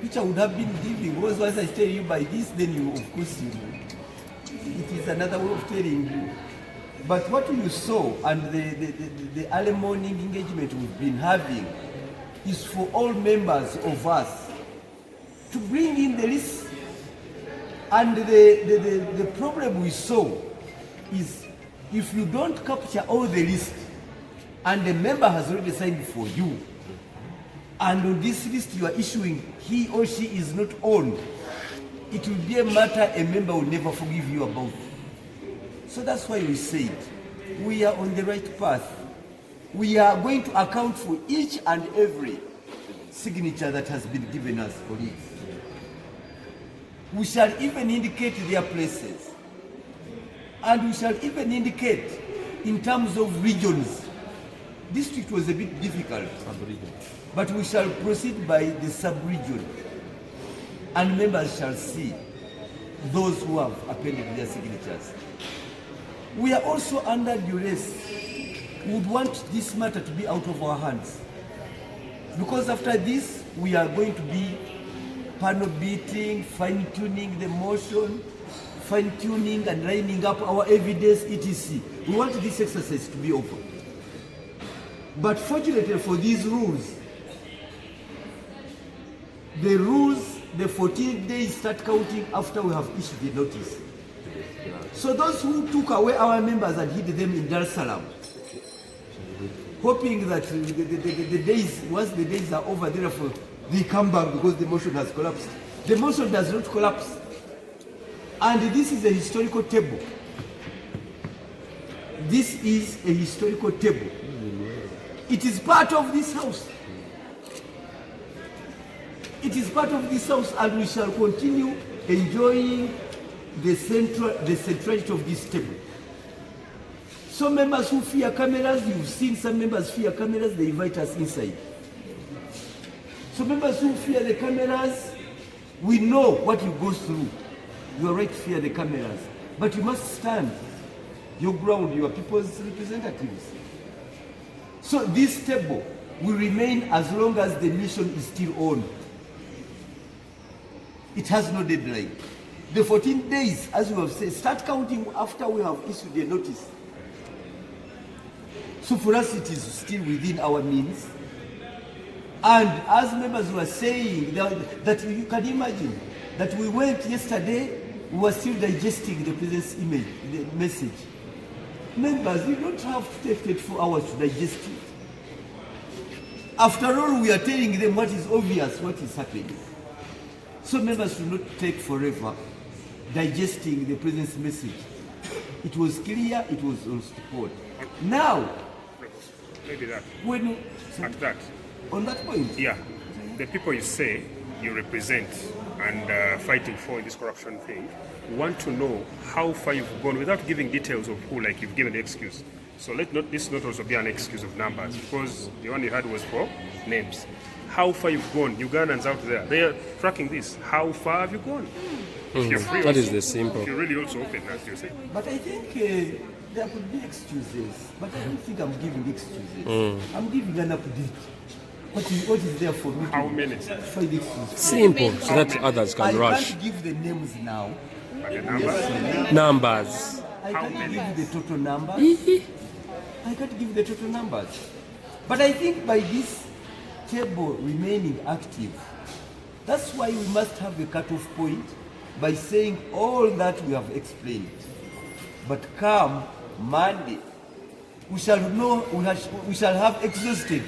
which I would have been giving. Once I tell you by this, then you, of course, you know. It is another way of telling you. But what you saw and the early morning engagement we've been having is for all members of us to bring in the list. And the problem we saw is if you don't capture all the list and the member has already signed for you, and on this list you are issuing he or she is not on, it will be a matter a member will never forgive you about. So that's why we said we are on the right path. We are going to account for each and every signature that has been given us, colleagues. We shall even indicate their places. And we shall even indicate in terms of regions. District was a bit difficult, but we shall proceed by the sub-region. And members shall see those who have appended their signatures. We are also under duress. We would want this matter to be out of our hands. Because after this, we are going to be panel beating, fine-tuning the motion, fine-tuning and lining up our evidence, etc. We want this exercise to be over. But fortunately for these rules, the 14 days start counting after we have issued the notice. So those who took away our members and hid them in Dar es Salaam, hoping that the days, once the days are over, therefore they come back because the motion has collapsed. The motion does not collapse. And this is a historical table. This is a historical table. It is part of this house. It is part of this house, and we shall continue enjoying the centrality of this table. Some members who fear cameras, you've seen some members fear cameras, they invite us inside. Some members who fear the cameras, we know what you go through. You are right to fear the cameras, but you must stand your ground, you are people's representatives. So this table will remain as long as the mission is still on. It has no deadline. The 14 days, as we have said, start counting after we have issued a notice. So for us, it is still within our means. And as members were saying, that you can imagine that we went yesterday, we were still digesting the president's email, the message. Members, you don't have to take 24 hours to digest it. After all, we are telling them what is obvious, what is happening. So members should not take forever digesting the president's message. It was clear, it was on support. Now, maybe that. When at that. On that point? Yeah. The people you say you represent and fighting for in this corruption thing want to know how far you've gone without giving details of who, like you've given the excuse. So this not also be an excuse of numbers, because the one you had was for names. How far you've gone, Ugandans out there, they are tracking this. How far have you gone? If you're free, That also, is the simple. If you're really also open, as you say. But I think there could be excuses, but I don't think I'm giving excuses. I'm giving an update. What is there for me? How many? Find excuses. Simple, so that others can I rush. can't give the names now. The numbers? Numbers. I can't give the total numbers. I can't give the total numbers. But I think by this table remaining active, that's why we must have a cutoff point by saying all that we have explained. But come Monday, we shall know, we shall have exhausted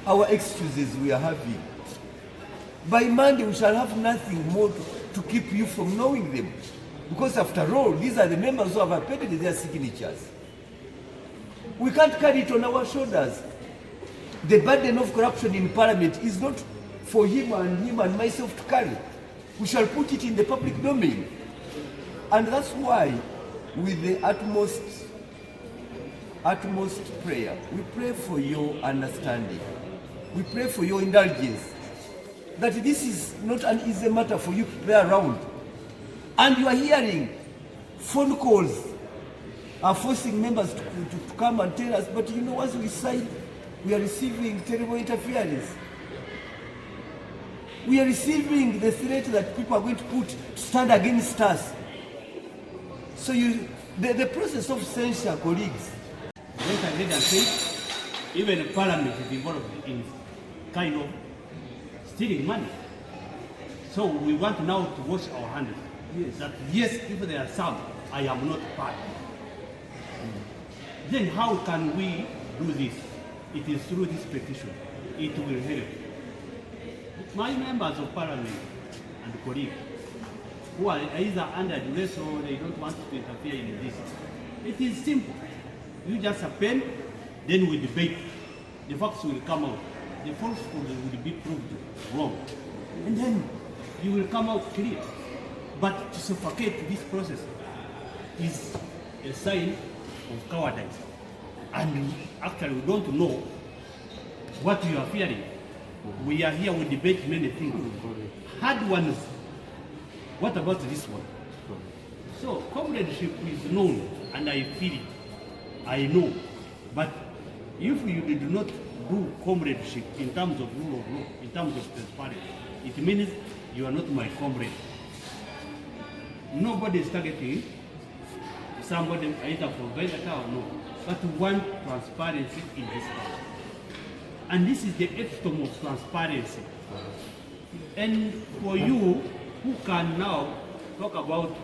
our excuses we are having. By Monday, we shall have nothing more to keep you from knowing them. Because after all, these are the members who have appended their signatures. We can't carry it on our shoulders. The burden of corruption in Parliament is not for him and myself to carry. We shall put it in the public domain. And that's why, with the utmost prayer, we pray for your understanding. We pray for your indulgence. That this is not an easy matter for you to play around. And you are hearing phone calls are forcing members to come and tell us, but you know, once we sign, we are receiving terrible interference. We are receiving the threat that people are going to stand against us. So the process of censure, colleagues. Let us say, even Parliament is involved in kind of stealing money. So we want now to wash our hands. Yes. That yes, if there are some, I am not part. Then how can we do this? It is through this petition. It will help. My members of Parliament and colleagues who are either under duress or they don't want to interfere in this, it is simple. You just append, then we debate. The facts will come out. The falsehood will be proved wrong. And then you will come out clear. But to suffocate this process is a sign of cowardice. And actually we don't know what you are fearing. We are here, we debate many things. Hard ones. What about this one? So comradeship is known, and I feel it. I know. But if you did not do comradeship in terms of rule of law, in terms of transparency, it means you are not my comrade. Nobody is targeting somebody either for vendetta or no, but we want transparency in this house. And this is the epitome of transparency. And for you who can now talk about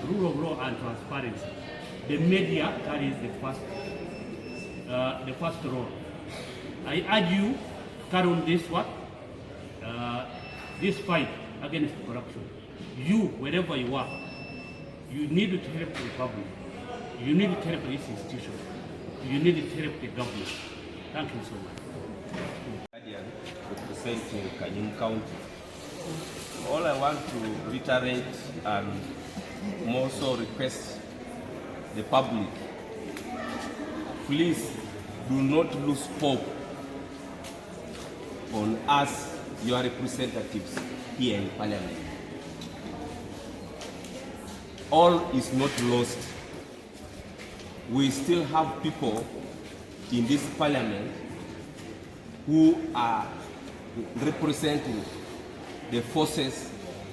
rule of law and transparency, the media carries the first role. I urge you to carry on this what? This fight against corruption. You, wherever you are, you need to help the public. You need to help this institution. You need to help the government. Thank you so much. Representing Kanyum County. All I want to reiterate and more so request the public, please do not lose hope on us, your representatives here in Parliament. All is not lost. We still have people in this Parliament who are representing the forces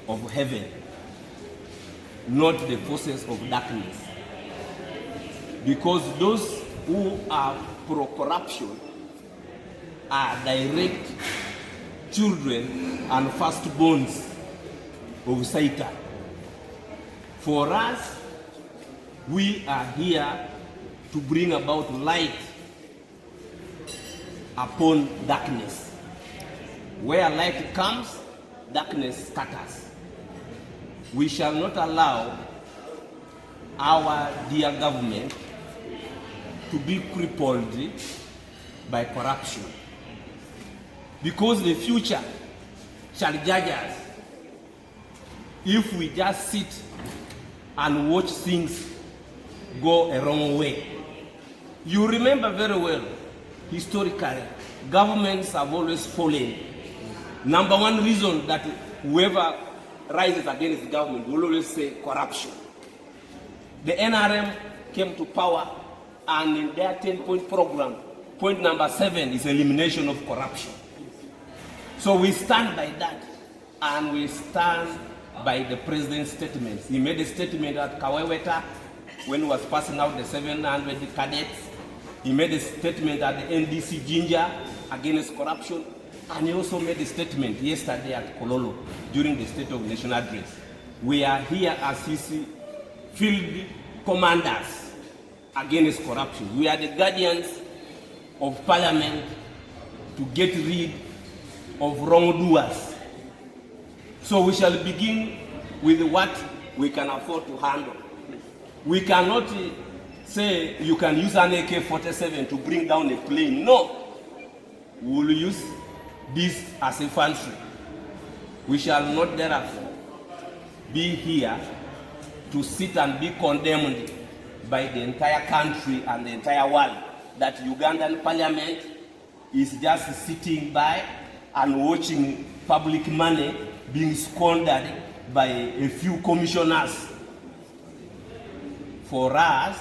of heaven, not the forces of darkness. Because those who are pro-corruption are direct children and firstborns of Satan. For us, we are here to bring about light upon darkness. Where light comes, darkness scatters. We shall not allow our dear government to be crippled by corruption, because the future shall judge us if we just sit and watch things go a wrong way. You remember very well, historically, governments have always fallen. Number one reason that whoever rises against the government will always say corruption. The NRM came to power, and in their 10-point program, point number 7 is elimination of corruption. So we stand by that, and we stand by the president's statements. He made a statement at Kaweweta when he was passing out the 700 cadets. He made a statement at the NDC Ginger against corruption, and he also made a statement yesterday at Kololo during the State of Nation address. We are here as his field commanders against corruption. We are the guardians of Parliament to get rid of wrongdoers. So we shall begin with what we can afford to handle. We cannot say you can use an AK-47 to bring down a plane. No. We will use this as a infantry. We shall not therefore be here to sit and be condemned by the entire country and the entire world that Ugandan Parliament is just sitting by and watching public money being squandered by a few commissioners. For us,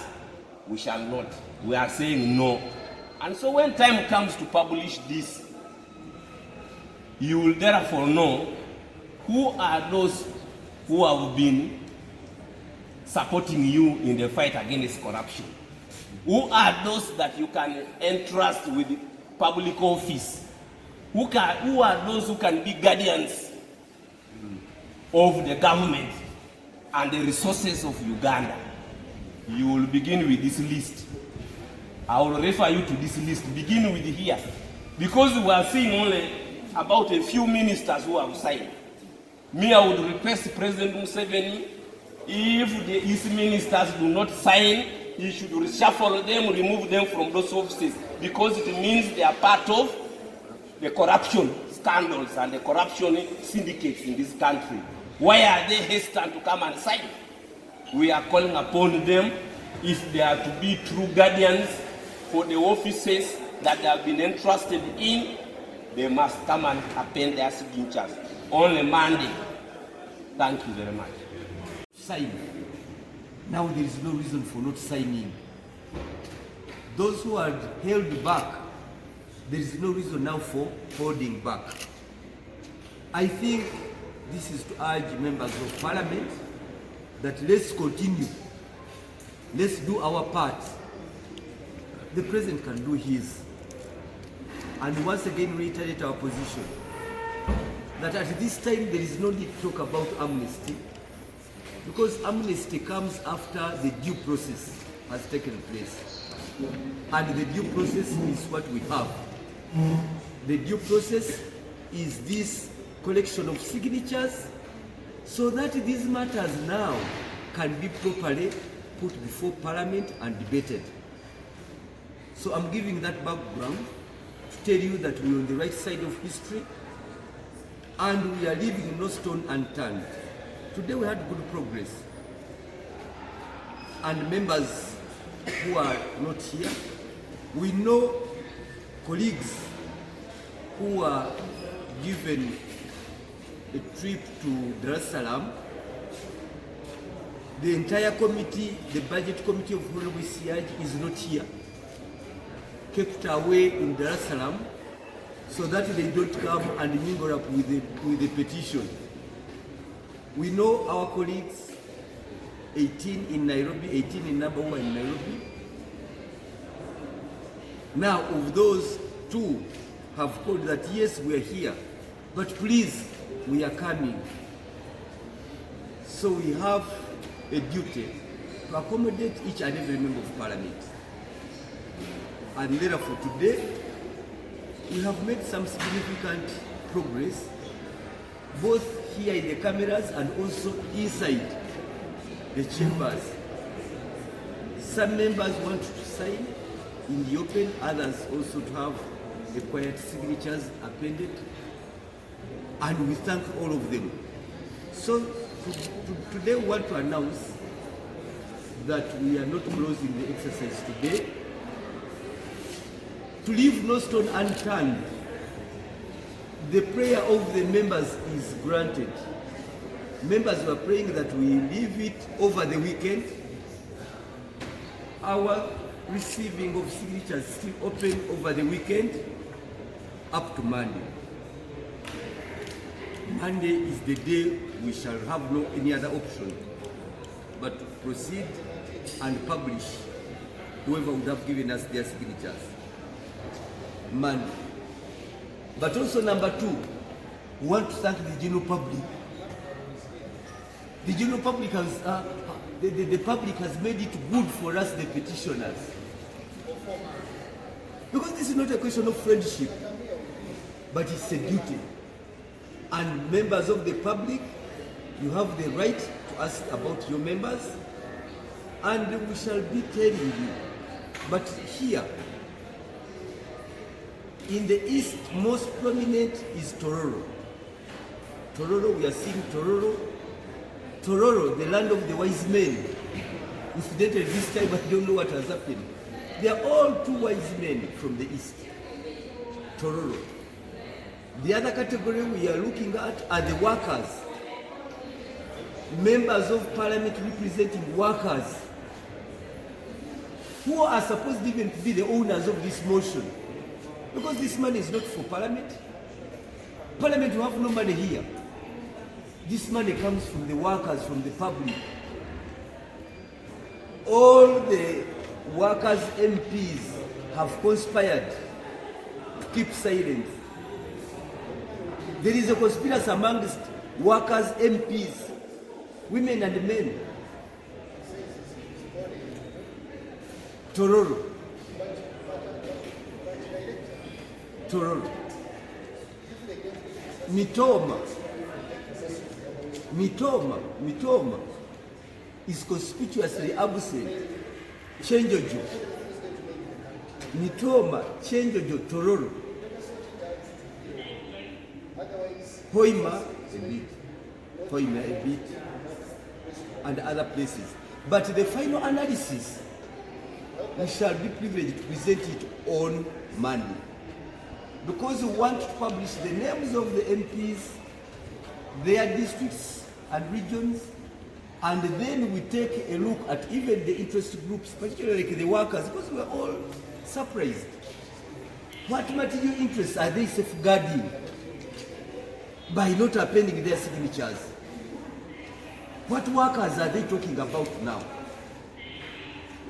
we shall not. We are saying no. And so when time comes to publish this, you will therefore know who are those who have been supporting you in the fight against corruption. Who are those that you can entrust with public office? Who are those who can be guardians of the government and the resources of Uganda? You will begin with this list. I will refer you to this list. Begin with here. Because we are seeing only about a few ministers who have signed. Me, I would request President Museveni, if his ministers do not sign, he should reshuffle them, remove them from those offices, because it means they are part of the corruption scandals and the corruption syndicates in this country. Why are they hesitant to come and sign? We are calling upon them, if they are to be true guardians for the offices that they have been entrusted in, they must come and append their signatures. Only Monday. Thank you very much. Sign. Now there is no reason for not signing. Those who are held back, there is no reason now for holding back. I think this is to urge members of Parliament that let's continue. Let's do our part. The President can do his. And once again reiterate our position that at this time there is no need to talk about amnesty, because amnesty comes after the due process has taken place. And the due process is what we have. The due process is this collection of signatures so that these matters now can be properly put before Parliament and debated. So I'm giving that background to tell you that we're on the right side of history and we are leaving no stone unturned. Today we had good progress. And members who are not here, we know colleagues who are given a trip to Dar es Salaam. The entire committee, the budget committee of Honorable CIG is not here, kept away in Dar es Salaam so that they don't come and mingle up with the petition. We know our colleagues, 18 in Nairobi, 18 in Nambooze in Nairobi. Now, of those, 2 have called that yes, we are here, but please, we are coming. So we have a duty to accommodate each and every member of Parliament. And therefore today, we have made some significant progress, both here in the cameras and also inside the chambers. Some members want to sign in the open, others also to have the quiet signatures appended, and we thank all of them. So today we want to announce that we are not closing the exercise today. To leave no stone unturned, the prayer of the members is granted. Members were praying that we leave it over the weekend. Our receiving of signatures still open over the weekend up to Monday. Monday is the day we shall have no any other option but to proceed and publish whoever would have given us their signatures. Monday. But also number 2, we want to thank the general public. The general public has, the public has made it good for us, the petitioners. Because this is not a question of friendship, but it's a duty. And members of the public, you have the right to ask about your members, and we shall be telling you. But here, in the east, most prominent is Tororo. Tororo, we are seeing Tororo. Tororo, the land of the wise men. Incidentally, this time I don't know what has happened. They are all 2 wise men from the east. Tororo. The other category we are looking at are the workers. Members of Parliament representing workers who are supposed even to be the owners of this motion. Because this money is not for Parliament. Parliament will have no money here. This money comes from the workers, from the public. All the workers' MPs have conspired to keep silent. There is a conspiracy amongst workers' MPs, women and men. Tororo. Tororo. Mitoma is conspicuously absent. Chenjojo. Mitoma, Chenjojo, Tororo. Hoima a bit, and other places. But the final analysis, we shall be privileged to present it on Monday. Because we want to publish the names of the MPs, their districts and regions, and then we take a look at even the interest groups, particularly the workers, because we're all surprised. What material interests are they safeguarding by not appending their signatures? What workers are they talking about now?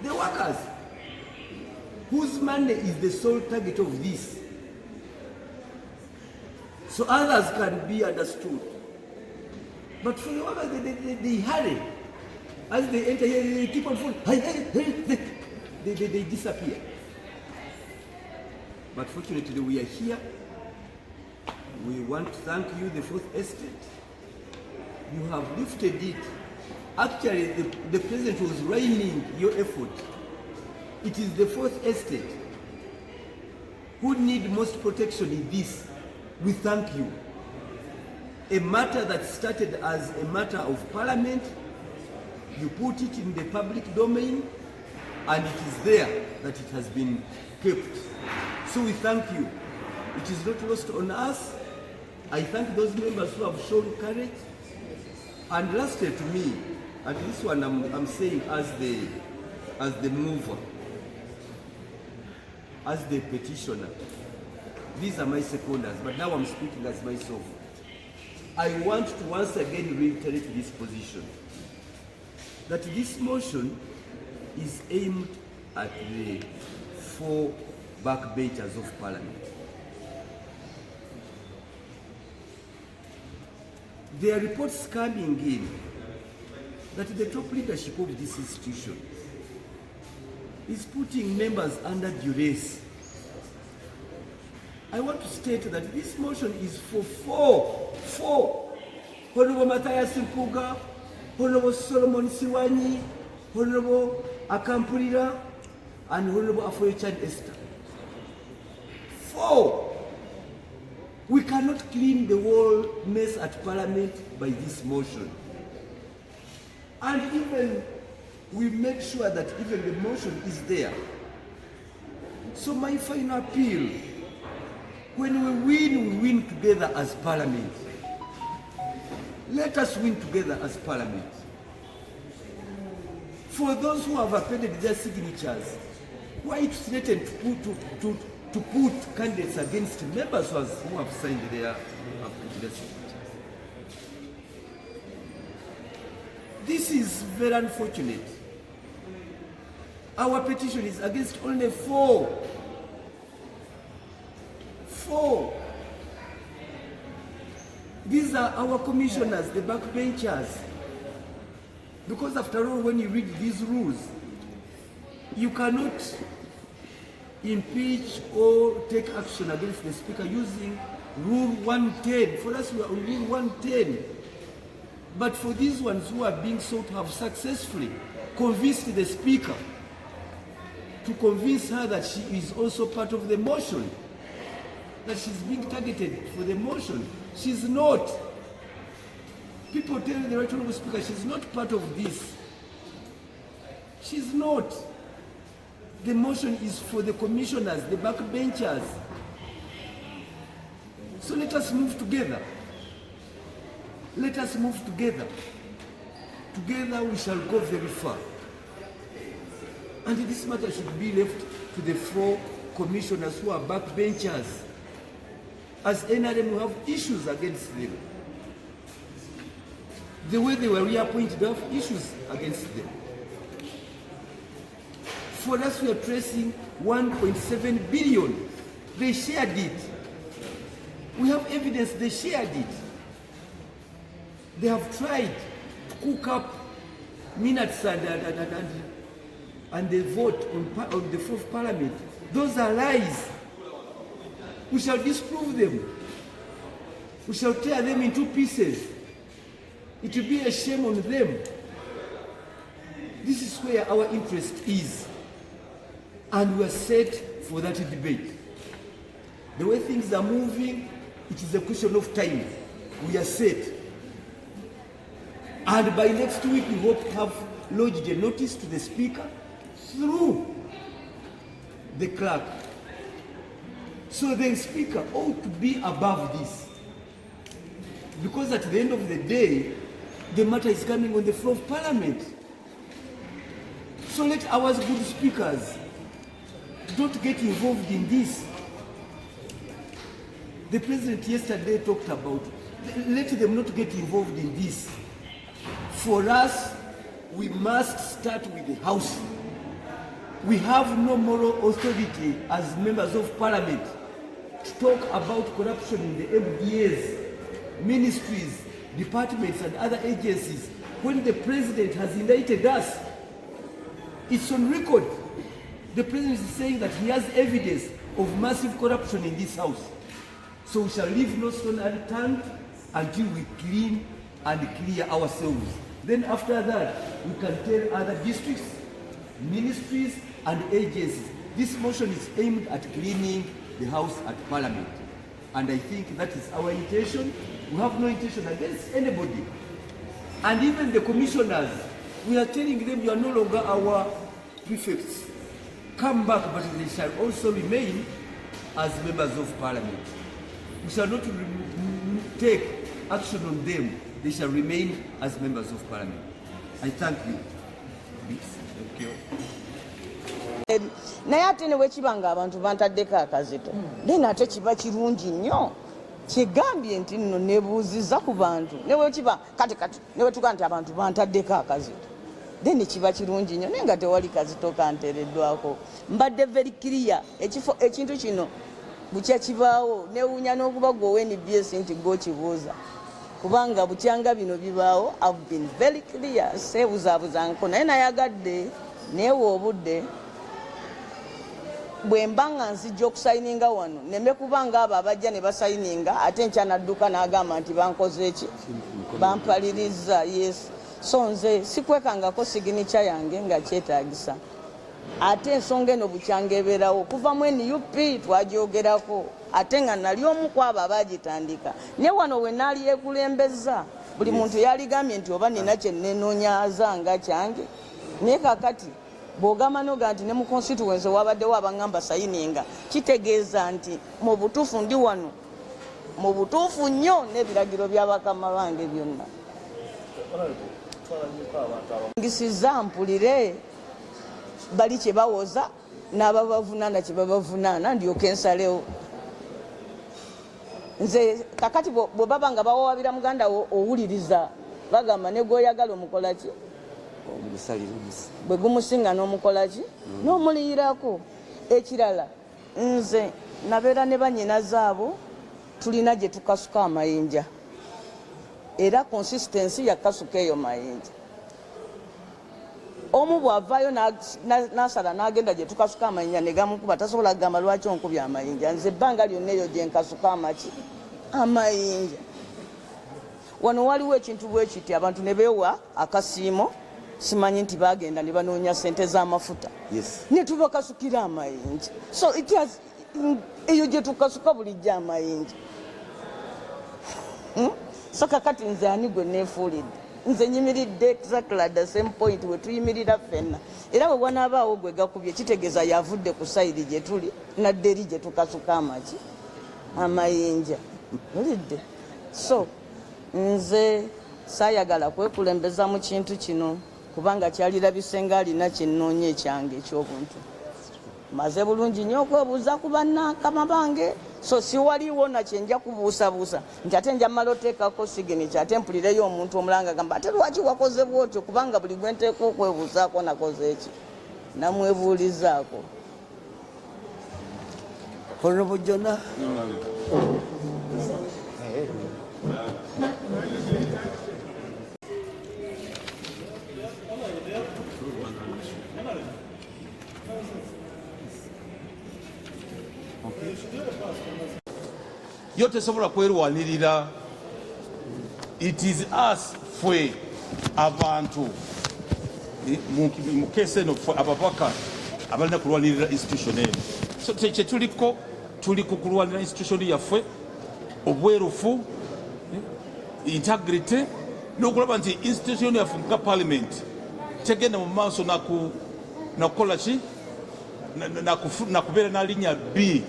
The workers whose money is the sole target of this. So others can be understood. But for the workers, they hurry. As they enter here, they keep on falling. They disappear. But fortunately, we are here. We want to thank you, the Fourth Estate. You have lifted it. Actually, the President was raining your effort. It is the Fourth Estate who need most protection in this. We thank you. A matter that started as a matter of Parliament, you put it in the public domain, and it is there that it has been kept. So we thank you. It is not lost on us. I thank those members who have shown courage. And lastly to me, and this one I'm saying as the mover, as the petitioner. These are my seconders, but now I'm speaking as myself. I want to once again reiterate this position, that this motion is aimed at the 4 backbenchers of Parliament. There are reports coming in that the top leadership of this institution is putting members under duress. I want to state that this motion is for four. Honorable Matthias Mpuuga, Honorable Solomon Siwanyi, Honorable Akampulira, and Honorable Afoyechan Esther. 4. We cannot clean the whole mess at Parliament by this motion. And even we make sure that even the motion is there. So my final appeal, when we win together as Parliament. Let us win together as Parliament. For those who have appended their signatures, why threaten to put candidates against members who have signed their signatures? This is very unfortunate. Our petition is against only 4. 4. These are our commissioners, the backbenchers. Because after all, when you read these rules, you cannot impeach or take action against the Speaker using Rule 110. For us, we are on Rule 110. But for these ones who are being sought to have successfully convinced the Speaker, to convince her that she is also part of the motion, that she's being targeted for the motion. She's not. People tell the Right Honourable Speaker she's not part of this. She's not. The motion is for the commissioners, the backbenchers. So let us move together. Let us move together. Together we shall go very far. And this matter should be left to the 4 commissioners who are backbenchers. As NRM, we have issues against them. The way they were reappointed, we have issues against them. For us, we are tracing 1.7 billion. They shared it. We have evidence they shared it. They have tried to cook up minutes and the vote on the 4th Parliament. Those are lies. We shall disprove them. We shall tear them into pieces. It will be a shame on them. This is where our interest is. And we are set for that debate. The way things are moving, it is a question of time. We are set. And by next week, we hope to have lodged a notice to the Speaker through the clerk. So the Speaker ought to be above this. Because at the end of the day, the matter is coming on the floor of Parliament. So let our good speakers don't get involved in this. The President yesterday talked about, let them not get involved in this. For us, we must start with the House. We have no moral authority as members of Parliament to talk about corruption in the MDAs, ministries, departments and other agencies when the President has indicted us. It's on record. The President is saying that he has evidence of massive corruption in this house. So we shall leave no stone unturned until we clean and clear ourselves. Then after that, we can tell other districts, ministries, and agencies. This motion is aimed at cleaning the house at Parliament. And I think that is our intention. We have no intention against anybody. And even the commissioners, we are telling them you are no longer our prefects. Come back, but they shall also remain as members of Parliament. We shall not take action on them. They shall remain as members of Parliament. I thank you. Thank you. naye ate ne bwekiba nga abantu bantaddeko akazito then ate kiba kirungi nnyo kyegambye nti nno nebuuziza ku bantu ne bwekiba kati ne bwetuga nti abantu bantaddeko akazito then kiba kirungi nnyo naye nga tewali kazito kanteereddwako mbadde very clear ekintu kino bukya kibaawo newuunya n'okuba gwe NBS nti gwokibuuza kubanga butyanga bino bibaawo. I've been very clear seebuzaabuzanko naye nayagadde neewe obudde bwe mba nga nzijja okusayininga wano neme kubanga abo abajja ne basayininga ate nkyanadduka n'agamba nti bankoze eki bampaliriza. Yes, so nze sikwekangako siginicha yange nga kyetaagisa ate ensonga eno bukyanga ebeerawo kuva mu NUP twagyogerako ate nga nali omu ku abo abaagitandika ne wano we naali yeekulembeza buli muntu yaligambye nti oba nina kye nenoonyaaza nga kyange naye kakati bw'ogamba noga nti ne mu constituency wabaddewo abangamba sayininga kitegeeza nti mu butuufu ndi wano mu butuufu nnyo n'ebiragiro by'abakama bange byonna ngisiza mpulire bali kye bawoza n'ababavunaana kye babavunaana ndyoke ensalewo. Nze kakati bwe baba nga bawabira muganda owuliriza bagamba ne gwoyagala omukola ki bwe gumusinga n'omukola ki n'omuliyirako. Ekirala nze nabeera ne bannyinaze abo tulina gye tukasuka amayinja era consistency yakasuka eyo mayinja. Omu bw'avaayo n'asala n'agenda gye tukasuka amayinja ne gamukuba tasobola kugamba lwaki onkubya amayinja. Nze ebbanga lyonna eyo gye nkasuka amayinja. Wano waliwo ekintu bwe kiti abantu ne beewa akasiimo simanyi nti bagenda ne banoonya ssente z'amafuta ne tubakasukira amayinja. So eyo gye tukasuka bulijjo amayinja. So kakati nze ani gwe neefuulidde nze nyimiridde exactly at the same point we tuyimirira ffenna era bwe wanaabaawo gwe gakubye kitegeeza yavudde ku sayidi gye tuli nadde eri gye tukasuka amayinja olidde. So nze saayagala kwekulembeza mu kintu kino kubanga kyalirabise nga alina kyennoonya ekyange eky'obuntu. Maze bulungi nnyo okwebuuza ku bannakama bange so si waliwo na kyenja kubuusabuusa nti ate nja mmala oteekako siginiky ate mpulireyo omuntu omulanga gamba ate lwaki wakoze bwotyo kubanga buli gwe nteeka okwebuuzaako nakoze eki namwebuulizaako. Honorable Jona. Yo tesobola kwerwanirira. It is us fwe abantu mu kese eno fwe ababaka abalina kulwanirira institution eno. So kye tuli ku kulwanirira institution yaffe obwerufu integrity n'okulaba nti institution yaffe nga parliament tegenda mu maaso nakukola ki nakubeera n'alinnya B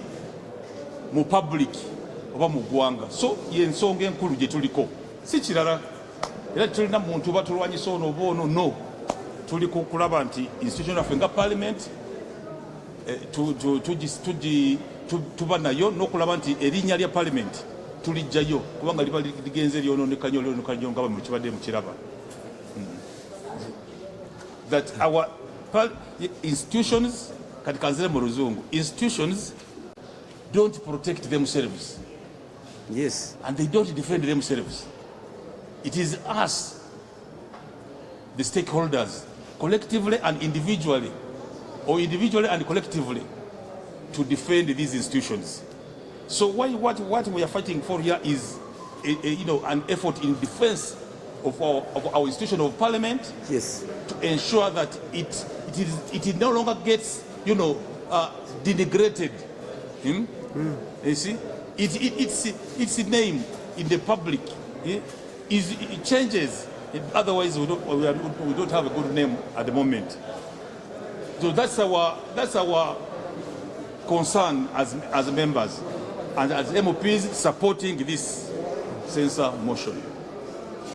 mu public oba mu ggwanga. So y'ensonga enkulu gye tuliko si kirala era tulina muntu oba tulwanyisa ono oba ono no tuli kulaba nti institution yaffe nga parliament tuba nayo n'okulaba nti erinnya lya parliament tulijjayo kubanga liba ligenze lyononekanyo nga bwe mukibadde mukiraba. That our institutions kati kanzire mu luzungu institutions don't protect themselves. Yes. And they don't defend themselves. It is us, the stakeholders, collectively and individually, or individually and collectively, to defend these institutions. So what we are fighting for here is an effort in defense of our institution of parliament. Yes. To ensure that it no longer gets denigrated. You see, its name in the public it changes. Otherwise, we don't have a good name at the moment. So that's our concern as members and as MOPs supporting this censor motion.